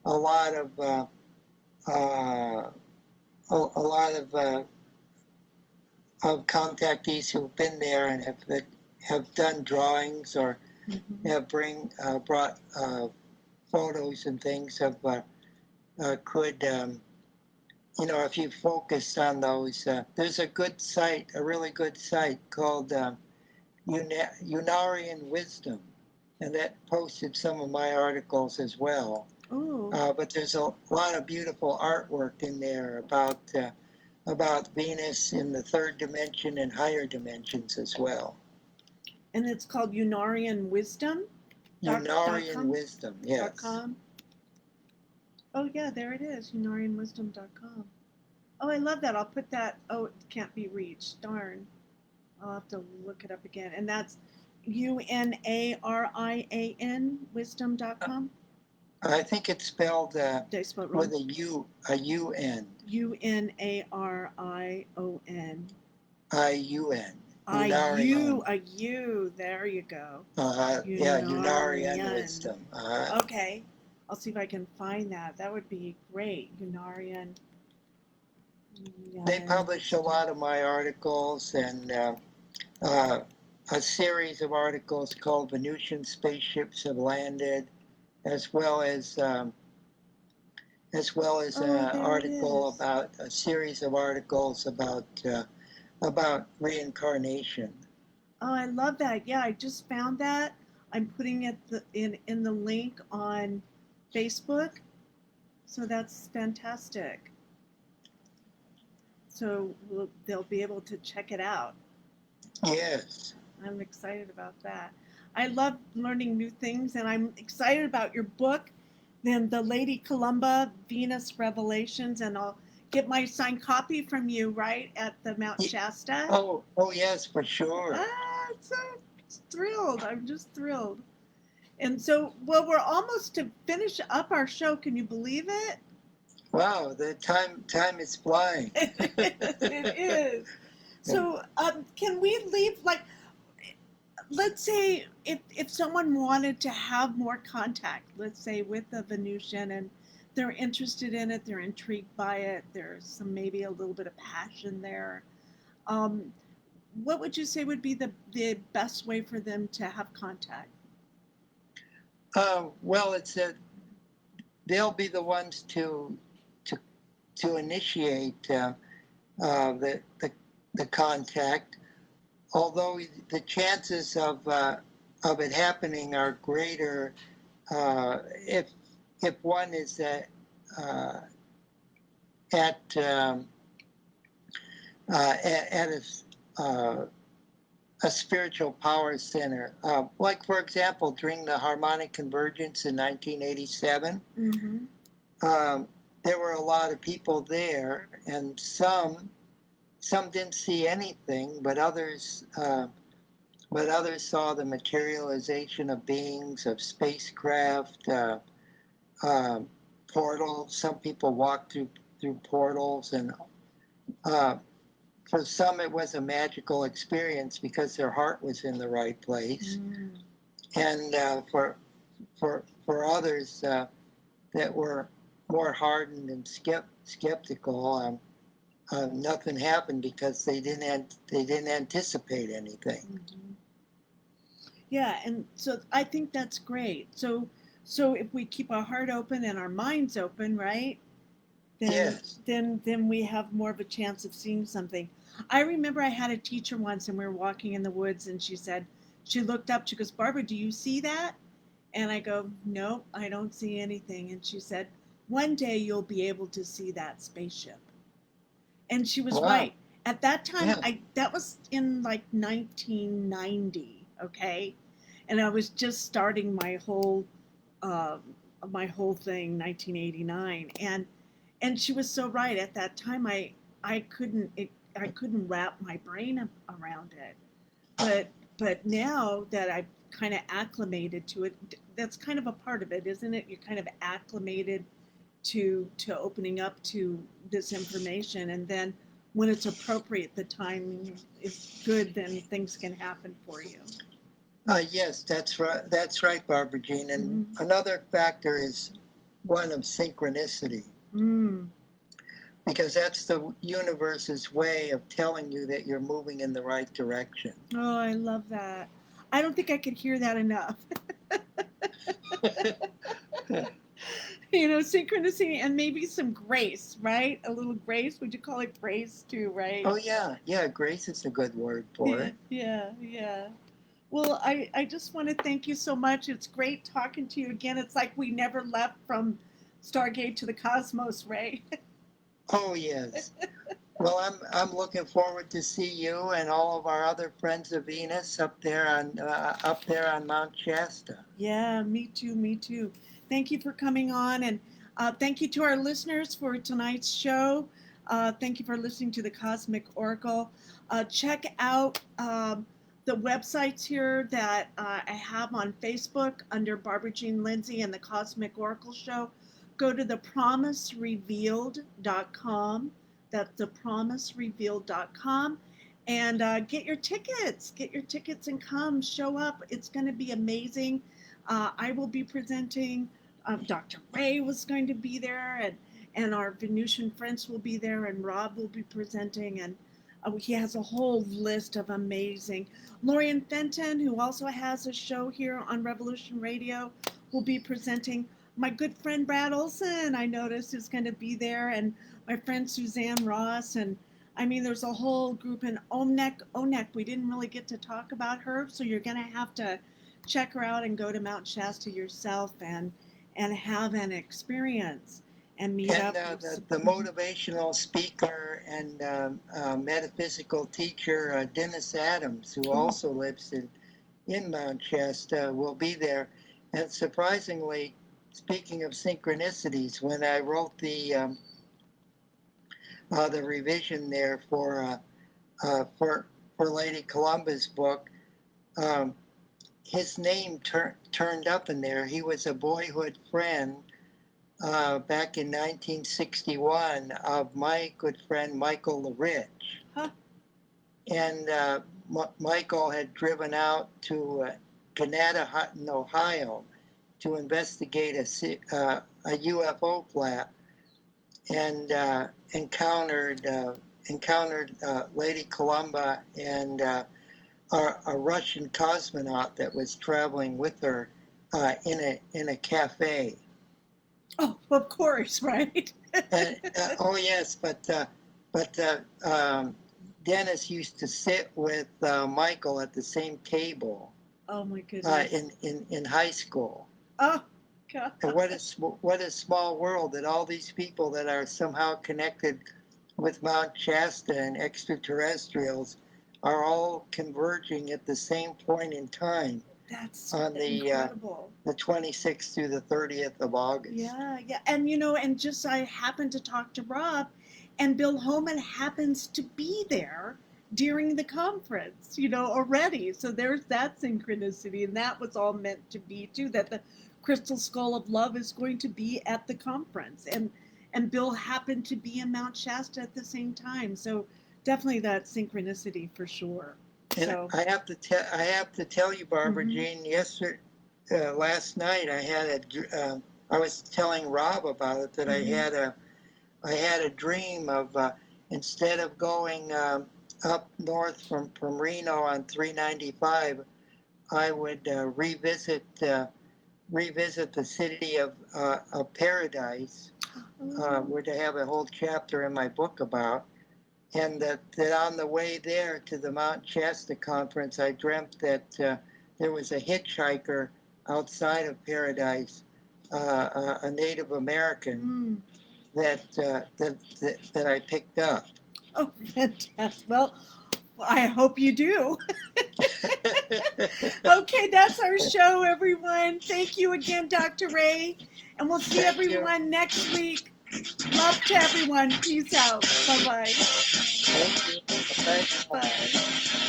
a lot of contactees who've been there and have done drawings or have brought photos and things of could if you focus on those, there's a really good site called Unarian Wisdom, and that posted some of my articles as well. But there's a lot of beautiful artwork in there about Venus in the third dimension and higher dimensions as well. And it's called Unarian Wisdom? Unarian Wisdom, yes. .com? Oh, yeah, there it is, unarianwisdom.com. Oh, I love that. I'll put that. Oh, it can't be reached. Darn. I'll have to look it up again. And that's UNARIAN wisdom.com? I think it's spelled Did I spell it wrong? with a UN. UNARION. IUN. A U. There you go. Yeah, Unarian Wisdom. Okay. I'll see if I can find that. That would be great. Unarian. They publish a lot of my articles and a series of articles called Venusian Spaceships Have Landed, as well as an article about a series of articles about reincarnation. Oh, I love that. Yeah, I just found that. I'm putting it in the link on Facebook. So that's fantastic. So they'll be able to check it out. Yes. I'm excited about that. I love learning new things, and I'm excited about your book, then the Lady Columba Venus Revelations, and I'll get my signed copy from you, right, at the Mount Shasta? Oh yes, for sure. I'm so thrilled. I'm just thrilled. And so, well, we're almost to finish up our show. Can you believe it? Wow, the time is flying. It is. So, can we leave, like, let's say if someone wanted to have more contact, let's say with a Venusian, and they're interested in it, they're intrigued by it, there's maybe a little bit of passion there, what would you say would be the best way for them to have contact? Well, they'll be the ones to initiate the contact. Although the chances of it happening are greater if one is at a spiritual power center. Like, for example, during the harmonic convergence in 1987, there were a lot of people there, and some didn't see anything, but others saw the materialization of beings, of spacecraft, portals. Some people walked through portals, and for some it was a magical experience because their heart was in the right place. And for others that were more hardened and skeptical, nothing happened because they didn't anticipate anything. Yeah, and so I think that's great. So if we keep our heart open and our minds open, right? Then, yes. Then we have more of a chance of seeing something. I remember I had a teacher once, and we were walking in the woods, and she looked up, she goes, "Barbara, do you see that?" And I go, "No, I don't see anything." And she said, "One day you'll be able to see that spaceship." And she was right. At that time, that was in like 1990, okay? And I was just starting my whole thing, 1989. And she was so right. At that time, I couldn't wrap my brain around it. But now that I've kind of acclimated to it, that's kind of a part of it, isn't it? You're kind of acclimated to opening up to this information, and then when it's appropriate, the timing is good, then things can happen for you. Yes, that's right, Barbara Jean. And another factor is one of synchronicity. because that's the universe's way of telling you that you're moving in the right direction. Oh, I love that. I don't think I could hear that enough. Synchronicity and maybe some grace, right? A little grace. Would you call it grace too, right? Oh, yeah. Yeah, grace is a good word for it. Yeah. Well, I just want to thank you so much. It's great talking to you again. It's like we never left from Stargate to the Cosmos, Ray. Oh, yes. Well, I'm looking forward to see you and all of our other friends of Venus up there on Mount Shasta. Yeah, me too. Thank you for coming on, and thank you to our listeners for tonight's show. Thank you for listening to the Cosmic Oracle. Check out the websites here that I have on Facebook under Barbara Jean Lindsey and the Cosmic Oracle Show. Go to thepromiserevealed.com. That's thepromiserevealed.com. And get your tickets. Get your tickets and come. Show up. It's going to be amazing. I will be presenting. Dr. Ray was going to be there, and our Venusian friends will be there, and Rob will be presenting, and he has a whole list of amazing. Lorian Fenton, who also has a show here on Revolution Radio, will be presenting. My good friend Brad Olson, I noticed, is going to be there, and my friend Suzanne Ross, and I mean, there's a whole group. In Onek, we didn't really get to talk about her, so you're going to have to check her out and go to Mount Shasta yourself and have an experience and meet up. And the motivational speaker and metaphysical teacher, Dennis Adams, who also lives in Mount Shasta, will be there. And surprisingly, speaking of synchronicities, when I wrote the revision there for Lady Columba's book, his name turned up in there. He was a boyhood friend back in 1961 of my good friend Michael LaRich. Huh. And Michael had driven out to Canada-Hutton, Ohio, to investigate a UFO flap, and encountered Lady Columba and a Russian cosmonaut that was traveling with her in a cafe. Oh, of course, right? Oh yes, but Dennis used to sit with Michael at the same table. Oh my goodness! In high school. Oh God! And what a small world that all these people that are somehow connected with Mount Shasta and extraterrestrials are all converging at the same point in time. That's on incredible. The 26th through the 30th of August. Yeah. And and just I happened to talk to Rob, and Bill Holman happens to be there during the conference, already. So there's that synchronicity, and that was all meant to be too, that the Crystal Skull of Love is going to be at the conference, and Bill happened to be in Mount Shasta at the same time. So definitely that synchronicity for sure. And so I have to tell you, Barbara Jean, last night I was telling Rob about it, that I had a dream of instead of going up north from Reno on 395, I would revisit the city of Paradise, which I have a whole chapter in my book about. And that on the way there to the Mount Shasta conference, I dreamt that there was a hitchhiker outside of Paradise, a Native American that I picked up. Oh, fantastic! Well, I hope you do. Okay, that's our show, everyone. Thank you again, Dr. Ray, and we'll see everyone next week. Love to everyone. Peace out. Bye-bye. Thank you. Bye. Bye.